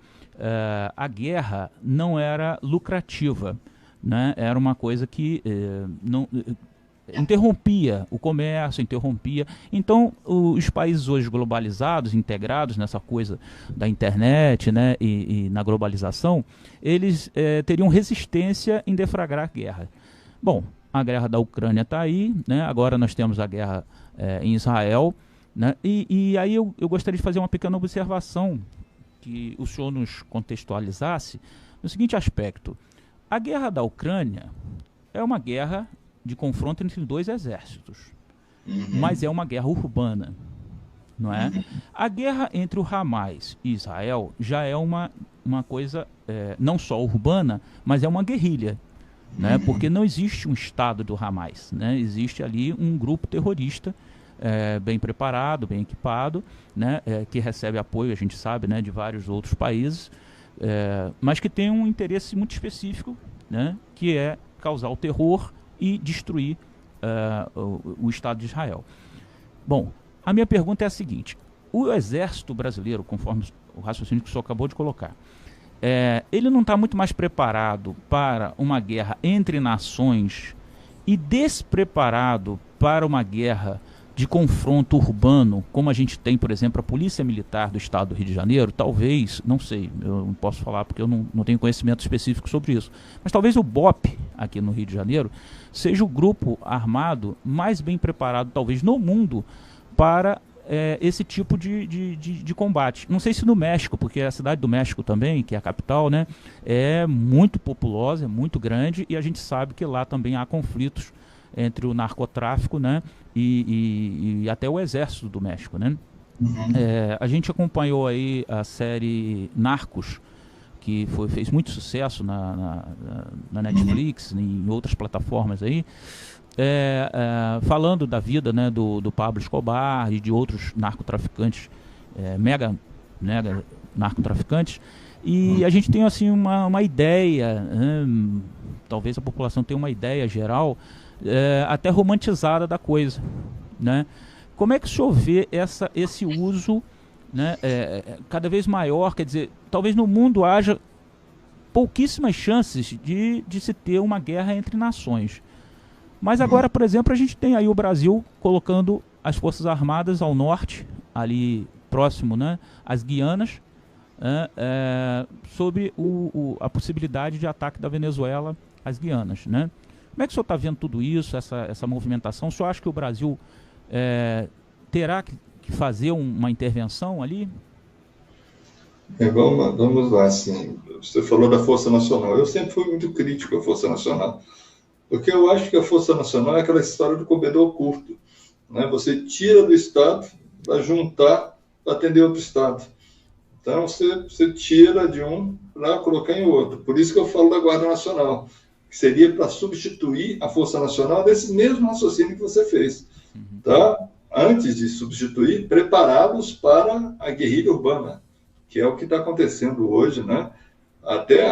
S1: a guerra não era lucrativa, né? Era uma coisa que não interrompia o comércio, interrompia. Então, os países hoje globalizados, integrados nessa coisa da internet, né, e na globalização, eles teriam resistência em deflagrar a guerra. Bom, a guerra da Ucrânia está aí, né? Agora nós temos a guerra em Israel, né? E aí eu gostaria de fazer uma pequena observação, que o senhor nos contextualizasse no seguinte aspecto. A guerra da Ucrânia é uma guerra de confronto entre dois exércitos, mas é uma guerra urbana, não é? A guerra entre o Hamas e Israel já é uma coisa não só urbana, mas é uma guerrilha, né? Porque não existe um estado do Hamas, né? Existe ali um grupo terrorista bem preparado, bem equipado, né? Que recebe apoio, a gente sabe, né, de vários outros países, mas que tem um interesse muito específico, né? Que é causar o terror e destruir o Estado de Israel. Bom, a minha pergunta é a seguinte: o exército brasileiro, conforme o raciocínio que o senhor acabou de colocar, ele não está muito mais preparado para uma guerra entre nações e despreparado para uma guerra de confronto urbano, como a gente tem, por exemplo, a Polícia Militar do Estado do Rio de Janeiro? Talvez, não sei, eu não posso falar porque eu não tenho conhecimento específico sobre isso, mas talvez o BOPE, aqui no Rio de Janeiro, seja o grupo armado mais bem preparado, talvez, no mundo, para esse tipo de combate. Não sei se no México, porque a cidade do México também, que é a capital, né, é muito populosa, é muito grande, e a gente sabe que lá também há conflitos entre o narcotráfico, né, e até o exército do México, né? A gente acompanhou aí a série Narcos, que fez muito sucesso na Netflix, em outras plataformas aí, falando da vida, né, do Pablo Escobar e de outros narcotraficantes, mega narcotraficantes, e a gente tem assim uma ideia, talvez a população tenha uma ideia geral, até romantizada da coisa, né? Como é que o senhor vê esse uso, né, cada vez maior? Quer dizer, talvez no mundo haja pouquíssimas chances de se ter uma guerra entre nações. Mas agora, por exemplo, a gente tem aí o Brasil colocando as Forças Armadas ao norte, ali próximo, né, às Guianas, sobre a possibilidade de ataque da Venezuela às Guianas, né? Como é que o senhor está vendo tudo isso, essa movimentação? O senhor acha que o Brasil terá que fazer uma intervenção ali?
S2: Vamos lá, assim, você falou da Força Nacional. Eu sempre fui muito crítico à Força Nacional, porque eu acho que a Força Nacional é aquela história do comedor curto, né? Você tira do Estado para juntar, para atender outro Estado. Então, você tira de um para colocar em outro. Por isso que eu falo da Guarda Nacional, que seria para substituir a Força Nacional desse mesmo raciocínio que você fez. Tá? Antes de substituir, prepará-los para a guerrilha urbana, que é o que está acontecendo hoje, né? Até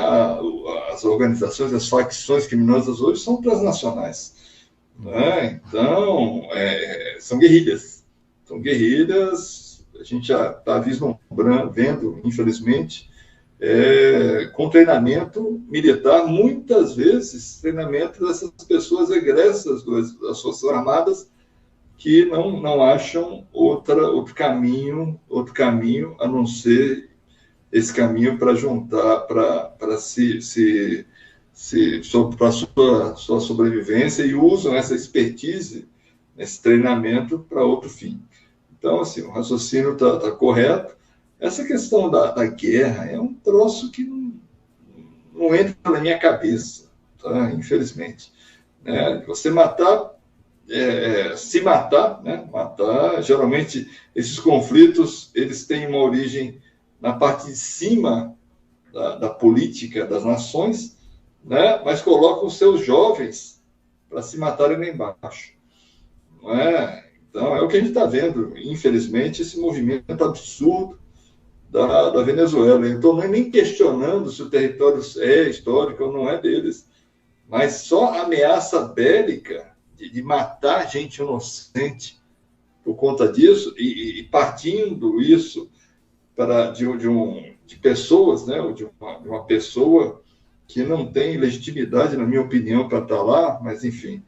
S2: as organizações, as facções criminosas hoje são transnacionais, né? Então, são guerrilhas. São guerrilhas, a gente já está vendo, infelizmente, com treinamento militar, muitas vezes treinamento dessas pessoas egressas das Forças Armadas, que não acham outro caminho a não ser esse caminho para juntar, para se para sua sobrevivência e usam essa expertise, esse treinamento para outro fim. Então, assim, o raciocínio está correto. Essa questão da guerra é um troço que não entra na minha cabeça, tá? Infelizmente. Você matar, se matar, né? Matar, geralmente, esses conflitos, eles têm uma origem na parte de cima da política das nações, né? Mas colocam os seus jovens para se matarem lá embaixo. Não é? Então, é o que a gente está vendo, infelizmente, esse movimento absurdo da Venezuela. Eu estou nem questionando se o território é histórico ou não é deles, mas só a ameaça bélica de matar gente inocente por conta disso, e partindo isso de pessoas, né, de uma pessoa que não tem legitimidade, na minha opinião, para estar lá, mas enfim,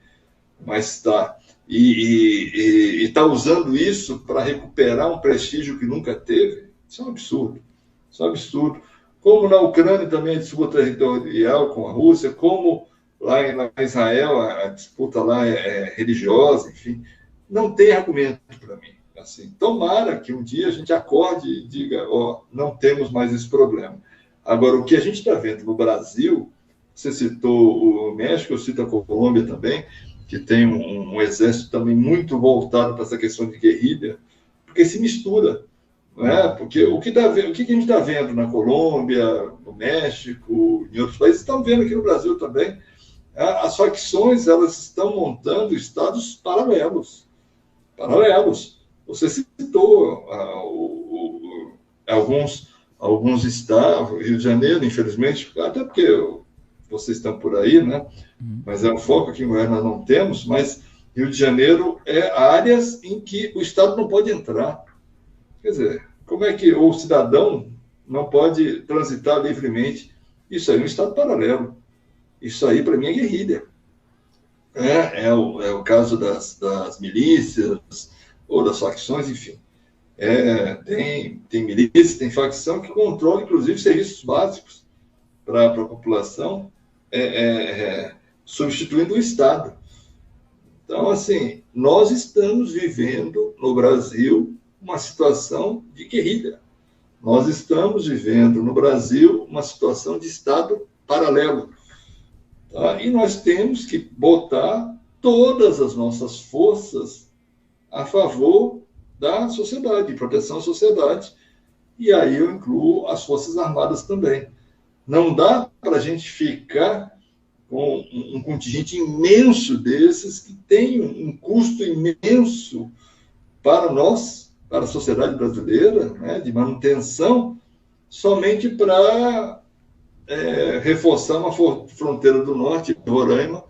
S2: mas está. E está usando isso para recuperar um prestígio que nunca teve. Isso é um absurdo. Isso é um absurdo. Como na Ucrânia também a disputa territorial com a Rússia, como lá em Israel a disputa lá é religiosa, enfim. Não tem argumento para mim. Assim, tomara que um dia a gente acorde e diga, não temos mais esse problema. Agora, o que a gente está vendo no Brasil, você citou o México, eu cito a Colômbia também, que tem um exército também muito voltado para essa questão de guerrilha, porque se mistura. Não é? Porque o que a gente está vendo na Colômbia, no México, em outros países, estão vendo aqui no Brasil também. As facções, elas estão montando estados paralelos. Você citou alguns estados, Rio de Janeiro, infelizmente, até porque vocês estão por aí, né? Mas é um foco aqui em Goiás nós não temos, mas Rio de Janeiro é áreas em que o Estado não pode entrar. Quer dizer, como é que o cidadão não pode transitar livremente? Isso aí é um Estado paralelo. Isso aí, para mim, é guerrilha. É o caso das milícias ou das facções, enfim. Tem milícia, tem facção que controla, inclusive, serviços básicos para a população, substituindo o Estado. Então, assim, nós estamos vivendo no Brasil uma situação de guerrilha. Nós estamos vivendo no Brasil uma situação de Estado paralelo. Tá? E nós temos que botar todas as nossas forças a favor da sociedade, de proteção à sociedade. E aí eu incluo as Forças Armadas também. Não dá para a gente ficar com um contingente imenso desses que tem um custo imenso para nós, para a sociedade brasileira, né, de manutenção, somente para reforçar uma fronteira do norte, Roraima,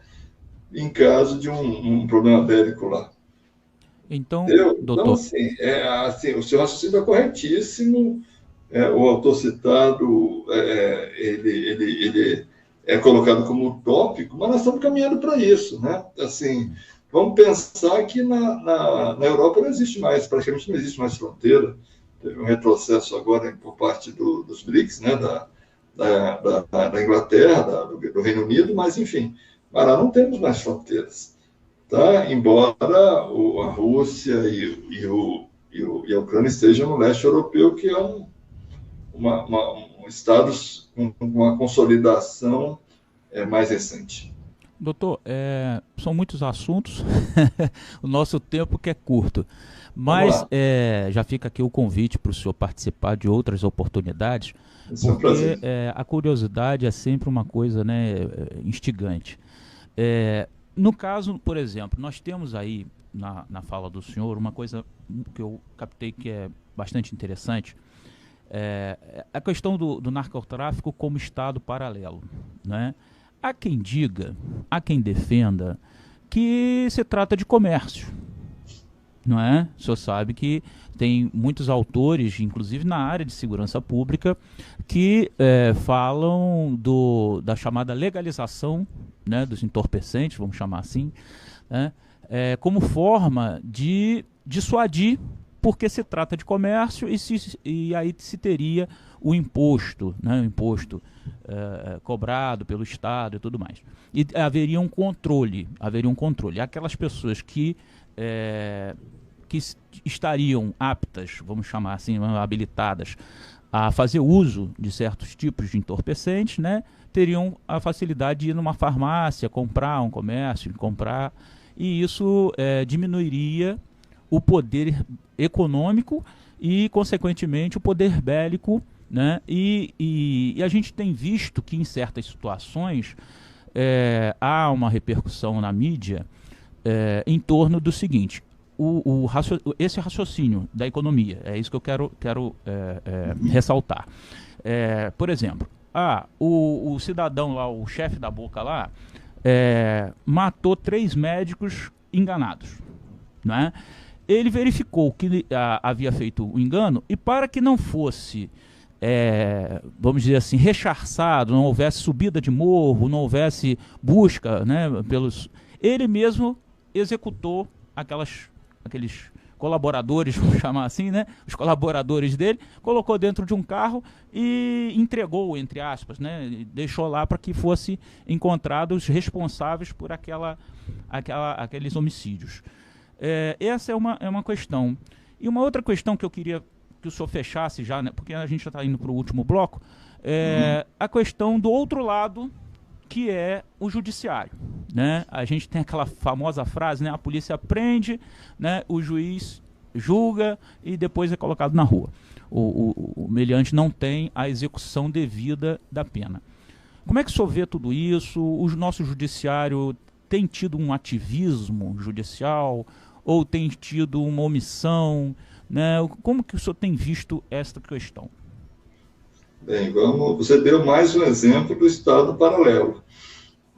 S2: em caso de um problema bélico lá.
S1: Então,
S2: doutor... Então, assim, o seu raciocínio é corretíssimo. O autor citado, ele é colocado como utópico, mas nós estamos caminhando para isso, né? Assim, vamos pensar que na Europa não existe mais, praticamente não existe mais fronteira. Teve um retrocesso agora por parte dos BRICS, né? Da Inglaterra, do Reino Unido, mas enfim, mas lá não temos mais fronteiras. Tá? Embora a Rússia e a Ucrânia estejam no leste europeu, que é um estados com uma consolidação mais recente.
S1: Doutor, são muitos assuntos, o nosso tempo que é curto, mas já fica aqui o convite para o senhor participar de outras oportunidades, porque a curiosidade é sempre uma coisa, né, instigante. No caso, por exemplo, nós temos aí na fala do senhor uma coisa que eu captei que é bastante interessante, a questão do narcotráfico como Estado paralelo, né? Há quem diga, há quem defenda que se trata de comércio, não é? O senhor sabe que tem muitos autores, inclusive na área de segurança pública, que falam da chamada legalização, né, dos entorpecentes, vamos chamar assim, né, como forma de dissuadir porque se trata de comércio e aí se teria o imposto, né, o imposto cobrado pelo Estado e tudo mais. E haveria um controle. Aquelas pessoas que estariam aptas, vamos chamar assim, habilitadas a fazer uso de certos tipos de entorpecentes, né, teriam a facilidade de ir numa farmácia, comprar um comércio, e isso diminuiria o poder econômico e, consequentemente, o poder bélico, né? E a gente tem visto que, em certas situações, há uma repercussão na mídia em torno do seguinte: esse raciocínio da economia, é isso que eu quero ressaltar. Por exemplo, o cidadão lá, o chefe da Boca lá, matou 3 médicos enganados, né? Ele verificou que havia feito o engano, e para que não fosse, vamos dizer assim, rechaçado, não houvesse subida de morro, não houvesse busca, né, ele mesmo executou aqueles colaboradores, vamos chamar assim, né, os colaboradores dele, colocou dentro de um carro e entregou, entre aspas, né, deixou lá para que fosse encontrados os responsáveis por aqueles homicídios. Essa é uma questão. E uma outra questão que eu queria que o senhor fechasse já, né, porque a gente já está indo para o último bloco, a questão do outro lado, que é o judiciário, né? A gente tem aquela famosa frase, né? A polícia prende, né? O juiz julga e depois é colocado na rua. O meliante não tem a execução devida da pena. Como é que o senhor vê tudo isso? O nosso judiciário tem tido um ativismo judicial ou tem tido uma omissão, né? Como que o senhor tem visto esta questão?
S2: Bem, você deu mais um exemplo do Estado paralelo,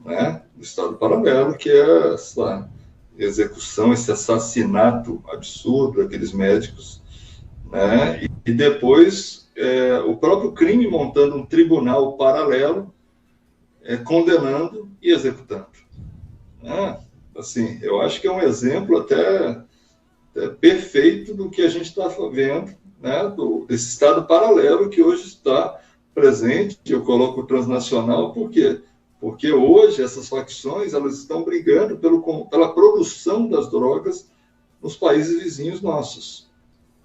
S2: né? O Estado paralelo, que é essa execução, esse assassinato absurdo daqueles médicos, né? E depois o próprio crime montando um tribunal paralelo, condenando e executando. Assim, eu acho que é um exemplo até perfeito do que a gente está vendo, né, desse Estado paralelo que hoje está presente. Eu coloco o transnacional, por quê? Porque hoje essas facções elas estão brigando pela produção das drogas nos países vizinhos nossos.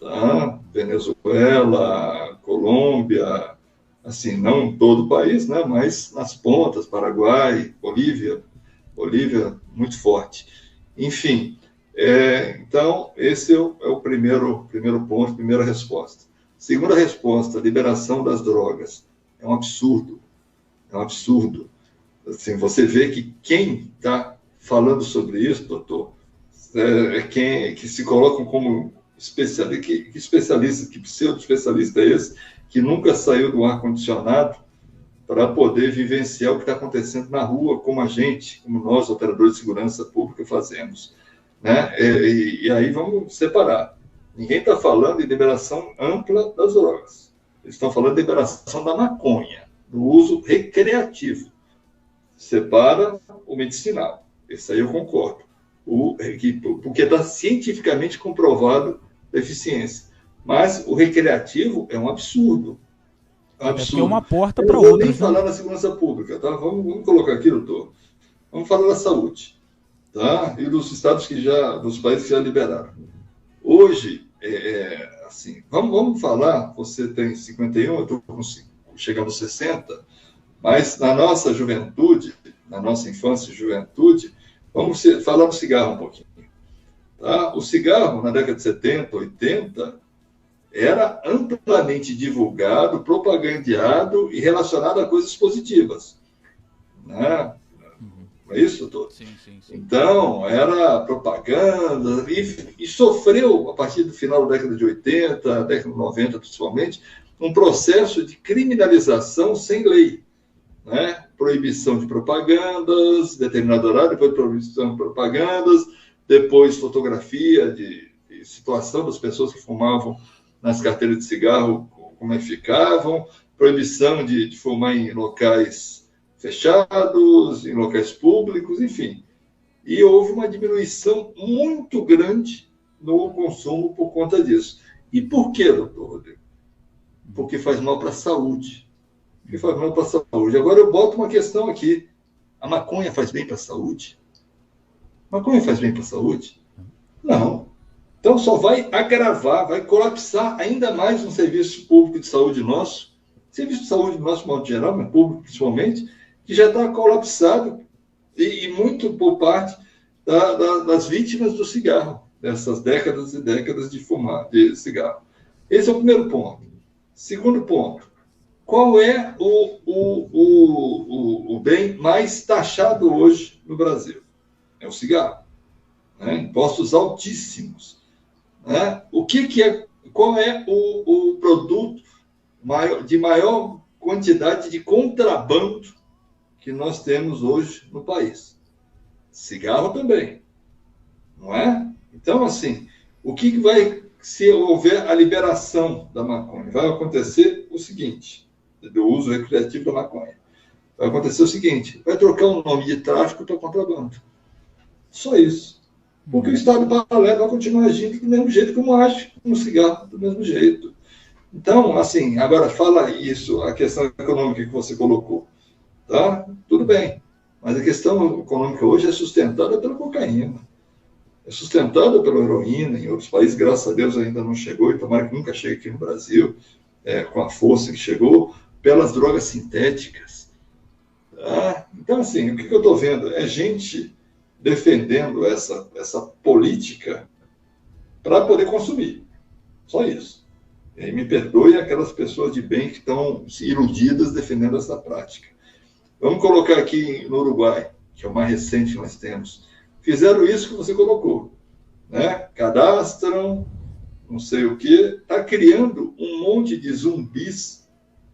S2: Tá? Venezuela, Colômbia, assim, não em todo o país, né, mas nas pontas, Paraguai, Bolívia muito forte. Enfim, então, esse é o primeiro ponto, primeira resposta. Segunda resposta, liberação das drogas. É um absurdo. Assim, você vê que quem está falando sobre isso, doutor, quem que se colocam como especialista, que pseudo-especialista é esse, que nunca saiu do ar-condicionado para poder vivenciar o que está acontecendo na rua, como nós, operadores de segurança pública, fazemos. Né? E aí vamos separar. Ninguém está falando de liberação ampla das drogas. Eles estão falando de liberação da maconha, do uso recreativo. Separa o medicinal. Esse aí eu concordo. Porque está cientificamente comprovado a eficiência. Mas o recreativo é um absurdo.
S1: É uma porta para outra.
S2: Eu vou nem falar na segurança pública, tá? Vamos colocar aqui, doutor. Vamos falar da saúde, tá? E dos estados dos países que já liberaram. Hoje, assim, vamos falar, você tem 51, eu estou chegando aos 60, mas na nossa juventude, na nossa infância e juventude, vamos falar do cigarro um pouquinho. Tá? O cigarro, na década de 70, 80, era amplamente divulgado, propagandeado e relacionado a coisas positivas. Né? Não é isso, doutor?
S1: Sim.
S2: Então, era propaganda e sofreu, a partir do final da década de 80, década de 90 principalmente, um processo de criminalização sem lei. Né? Proibição de propagandas, determinado horário, depois proibição de propagandas, depois fotografia de situação das pessoas que fumavam nas carteiras de cigarro, como é que ficavam, proibição de fumar em locais fechados, em locais públicos, enfim. E houve uma diminuição muito grande no consumo por conta disso. E por quê, doutor Rodrigo? Porque faz mal para a saúde. Porque faz mal para a saúde. Agora eu boto uma questão aqui. A maconha faz bem para a saúde? Maconha faz bem para a saúde? Não. Então só vai agravar, vai colapsar ainda mais um serviço público de saúde nosso, serviço de saúde nosso, de modo geral, mas público principalmente, que já está colapsado e muito por parte das vítimas do cigarro, dessas décadas e décadas de fumar, de cigarro. Esse é o primeiro ponto. Segundo ponto, qual é o bem mais taxado hoje no Brasil? É o cigarro. Né? Impostos altíssimos. Né? Qual é o produto de maior quantidade de contrabando que nós temos hoje no país? Cigarro também, não é? Então, assim, o que vai, se houver a liberação da maconha? Vai acontecer o seguinte, do uso recreativo da maconha. Vai acontecer o seguinte, vai trocar o nome de tráfico para contrabando. Só isso. Porque o Estado paralelo vai continuar agindo do mesmo jeito como age no cigarro, do mesmo jeito. Então, assim, agora fala isso, a questão econômica que você colocou. Tá? Tudo bem. Mas a questão econômica hoje é sustentada pela cocaína. É sustentada pela heroína. Em outros países, graças a Deus, ainda não chegou. E tomara que nunca chegue aqui no Brasil, com a força que chegou, pelas drogas sintéticas. Tá? Então, assim, o que eu estou vendo? É gente defendendo essa política para poder consumir. Só isso. E me perdoe aquelas pessoas de bem que estão iludidas defendendo essa prática. Vamos colocar aqui no Uruguai, que é o mais recente que nós temos. Fizeram isso que você colocou. Né? Cadastram, não sei o quê. Está criando um monte de zumbis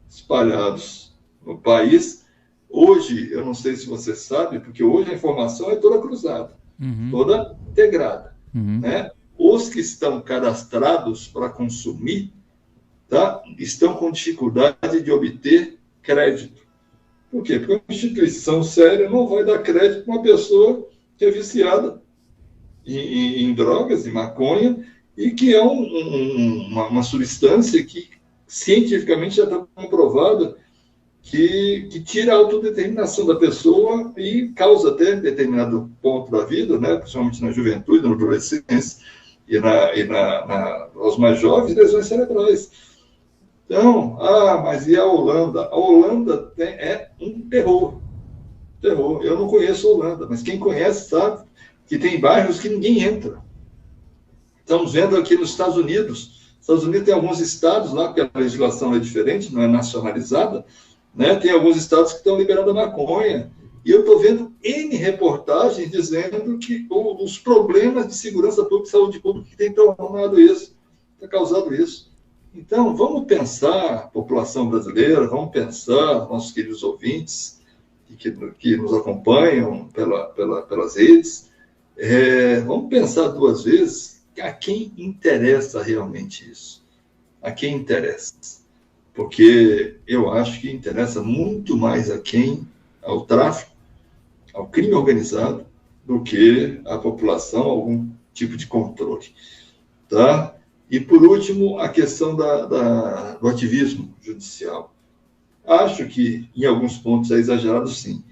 S2: espalhados no país. Hoje, eu não sei se você sabe, porque hoje a informação é toda cruzada, toda integrada. Né? Os que estão cadastrados para consumir, tá, estão com dificuldade de obter crédito. Por quê? Porque uma instituição séria não vai dar crédito para uma pessoa que é viciada em drogas, em maconha, e que é uma substância que cientificamente já está comprovada que tira a autodeterminação da pessoa e causa até determinado ponto da vida, né, principalmente na juventude, na adolescência e aos mais jovens, lesões cerebrais. Então, mas e a Holanda? A Holanda é um terror. Eu não conheço a Holanda, mas quem conhece sabe que tem bairros que ninguém entra. Estamos vendo aqui nos Estados Unidos. Os Estados Unidos tem alguns estados lá, porque a legislação é diferente, não é nacionalizada, né? Tem alguns estados que estão liberando a maconha. E eu estou vendo N reportagens dizendo que os problemas de segurança pública e saúde pública que têm tornado isso, tem causado isso. Então, vamos pensar, população brasileira, vamos pensar, nossos queridos ouvintes que nos acompanham pelas redes, vamos pensar duas vezes a quem interessa realmente isso. A quem interessa. Porque eu acho que interessa muito mais ao tráfico, ao crime organizado, do que à população, algum tipo de controle. Tá? E, por último, a questão do ativismo judicial. Acho que, em alguns pontos, é exagerado, sim.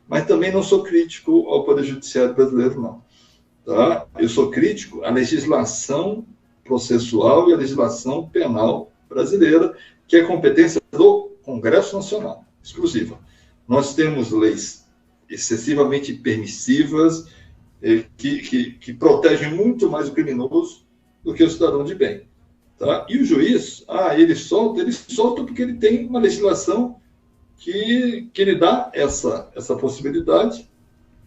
S2: Mas também não sou crítico ao Poder Judiciário brasileiro, não. Tá? Eu sou crítico à legislação processual e à legislação penal brasileira, que é competência do Congresso Nacional, exclusiva. Nós temos leis excessivamente permissivas, que protegem muito mais o criminoso do que o cidadão de bem. Tá? E o juiz, ele solta porque ele tem uma legislação que lhe dá essa possibilidade,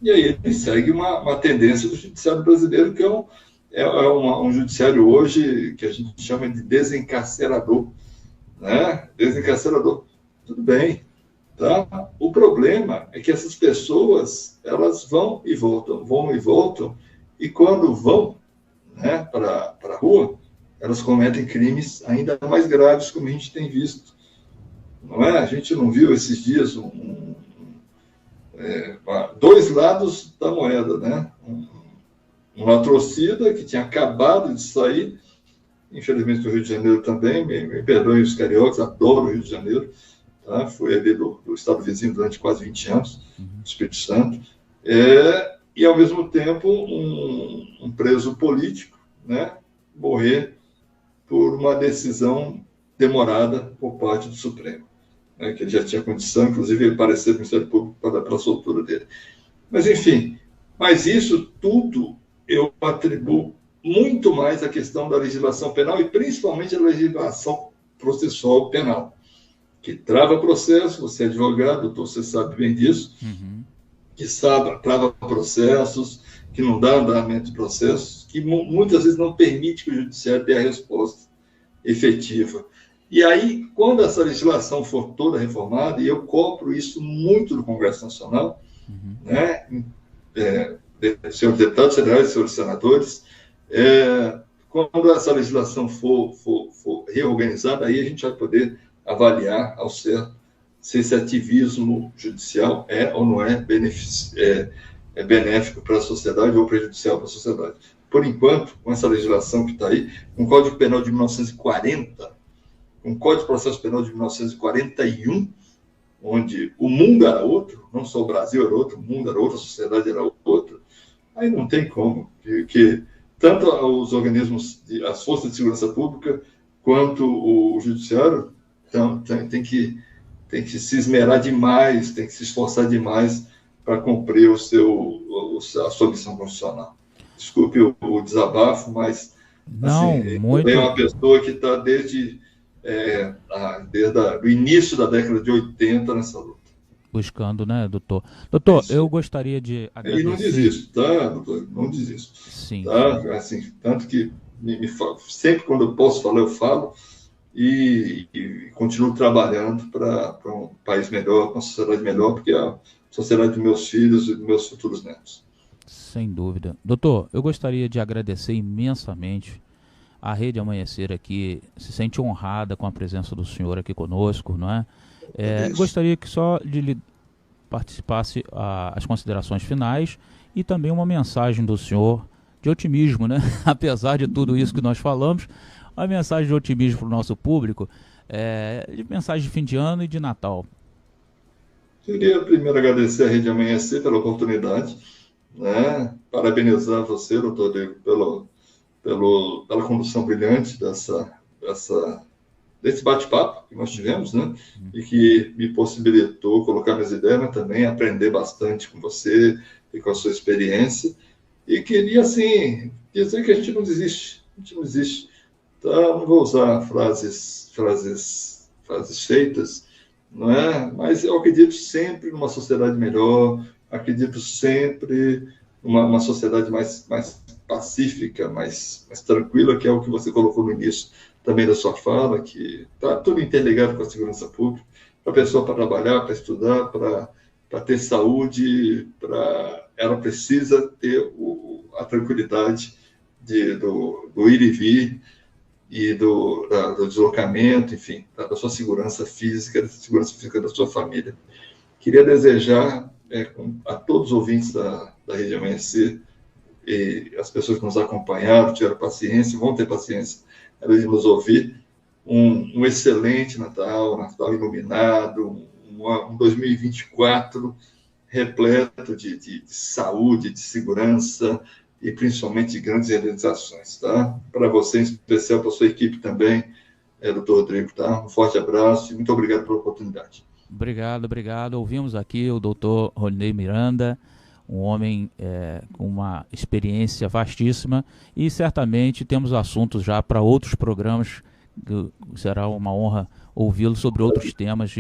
S2: e aí ele segue uma tendência do judiciário brasileiro, que é um judiciário hoje que a gente chama de desencarcerador. Né? Desencarcerador. Tudo bem. Tá? O problema é que essas pessoas, elas vão e voltam, e quando vão, né, para a rua, elas cometem crimes ainda mais graves, como a gente tem visto. Não é? A gente não viu esses dias dois lados da moeda, né? um latrocida que tinha acabado de sair, infelizmente do Rio de Janeiro também, me perdoem os cariocas, adoro o Rio de Janeiro, tá? Fui ali do estado vizinho durante quase 20 anos, Espírito Santo, e ao mesmo tempo um preso político, né, morrer por uma decisão demorada por parte do Supremo, né, que ele já tinha condição, inclusive, de parecer do Ministério Público para a soltura dele. Mas, enfim, mas isso tudo eu atribuo muito mais à questão da legislação penal e principalmente a legislação processual penal, que trava processo, você é advogado, doutor, você sabe bem disso, que trava processos, que não dá andamento de processos, que muitas vezes não permite que o judiciário dê a resposta efetiva. E aí, quando essa legislação for toda reformada, e eu cobro isso muito no Congresso Nacional, né, senhores deputados federais, senhores senadores, quando essa legislação for reorganizada, aí a gente vai poder avaliar ao certo se esse ativismo judicial é ou não é benéfico para a sociedade ou prejudicial para a sociedade. Por enquanto, com essa legislação que está aí, um Código Penal de 1940, um Código de Processo Penal de 1941, onde o mundo era outro, não só o Brasil era outro, o mundo era outro, a sociedade era outra, aí não tem como que tanto os organismos, as forças de segurança pública, quanto o judiciário tem que se esmerar demais, tem que se esforçar demais para cumprir a sua missão constitucional. Desculpe o desabafo, mas
S1: não,
S2: assim,
S1: muito...
S2: é uma pessoa que está desde o início da década de 80 nessa luta.
S1: Buscando, né, doutor? Doutor, eu gostaria de agradecer...
S2: E não desisto, tá, doutor? Não desisto.
S1: Sim.
S2: Tá? Assim, tanto que sempre quando eu posso falar, eu falo, e continuo trabalhando para um país melhor, para uma sociedade melhor, porque é a sociedade dos meus filhos e dos meus futuros netos.
S1: Sem dúvida. Doutor, eu gostaria de agradecer imensamente. A Rede Amanhecer aqui se sente honrada com a presença do senhor aqui conosco, não é? Gostaria que só de lhe participasse as considerações finais e também uma mensagem do senhor de otimismo, né? Apesar de tudo isso que nós falamos, a mensagem de otimismo para o nosso público, de mensagem de fim de ano e de Natal.
S2: Queria primeiro agradecer a Rede Amanhecer pela oportunidade, né? Parabenizar você, doutor Diego, pela condução brilhante desse bate-papo que nós tivemos, né? E que me possibilitou colocar minhas ideias, mas também aprender bastante com você e com a sua experiência. E queria, assim, dizer que a gente não desiste, Tá? Não vou usar frases feitas, não é? Mas eu acredito sempre numa sociedade melhor, acredito sempre numa sociedade mais pacífica, mais tranquila, que é o que você colocou no início também da sua fala, que está tudo interligado com a segurança pública, para a pessoa para trabalhar, para estudar, para ter saúde, ela precisa ter a tranquilidade do ir e vir, e do deslocamento, enfim, da sua segurança física, da segurança física da sua família. Queria desejar a todos os ouvintes da Rede Amanhecer e as pessoas que nos acompanharam, tiveram paciência, vão ter paciência de nos ouvir, um excelente Natal iluminado, um 2024 repleto de saúde, de segurança, e principalmente de grandes realizações, tá? Para você, em especial, para a sua equipe também, doutor Rodrigo, tá? Um forte abraço e muito obrigado pela oportunidade.
S1: Obrigado. Ouvimos aqui o doutor Rodney Miranda, um homem com uma experiência vastíssima, e certamente temos assuntos já para outros programas, que será uma honra ouvi-lo sobre outros temas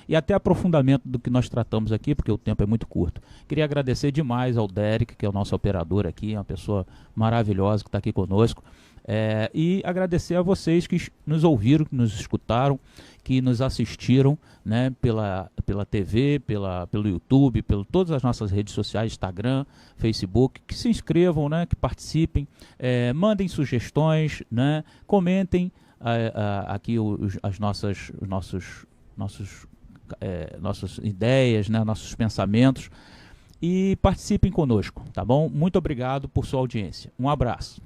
S1: e até aprofundamento do que nós tratamos aqui, porque o tempo é muito curto. Queria agradecer demais ao Derek, que é o nosso operador aqui, uma pessoa maravilhosa que está aqui conosco, e agradecer a vocês que nos ouviram, que nos escutaram, que nos assistiram, né, pela TV, pelo YouTube, todas as nossas redes sociais, Instagram, Facebook, que se inscrevam, né, que participem, mandem sugestões, né, comentem aqui as nossas ideias, né, nossos pensamentos, e participem conosco, tá bom? Muito obrigado por sua audiência. Um abraço.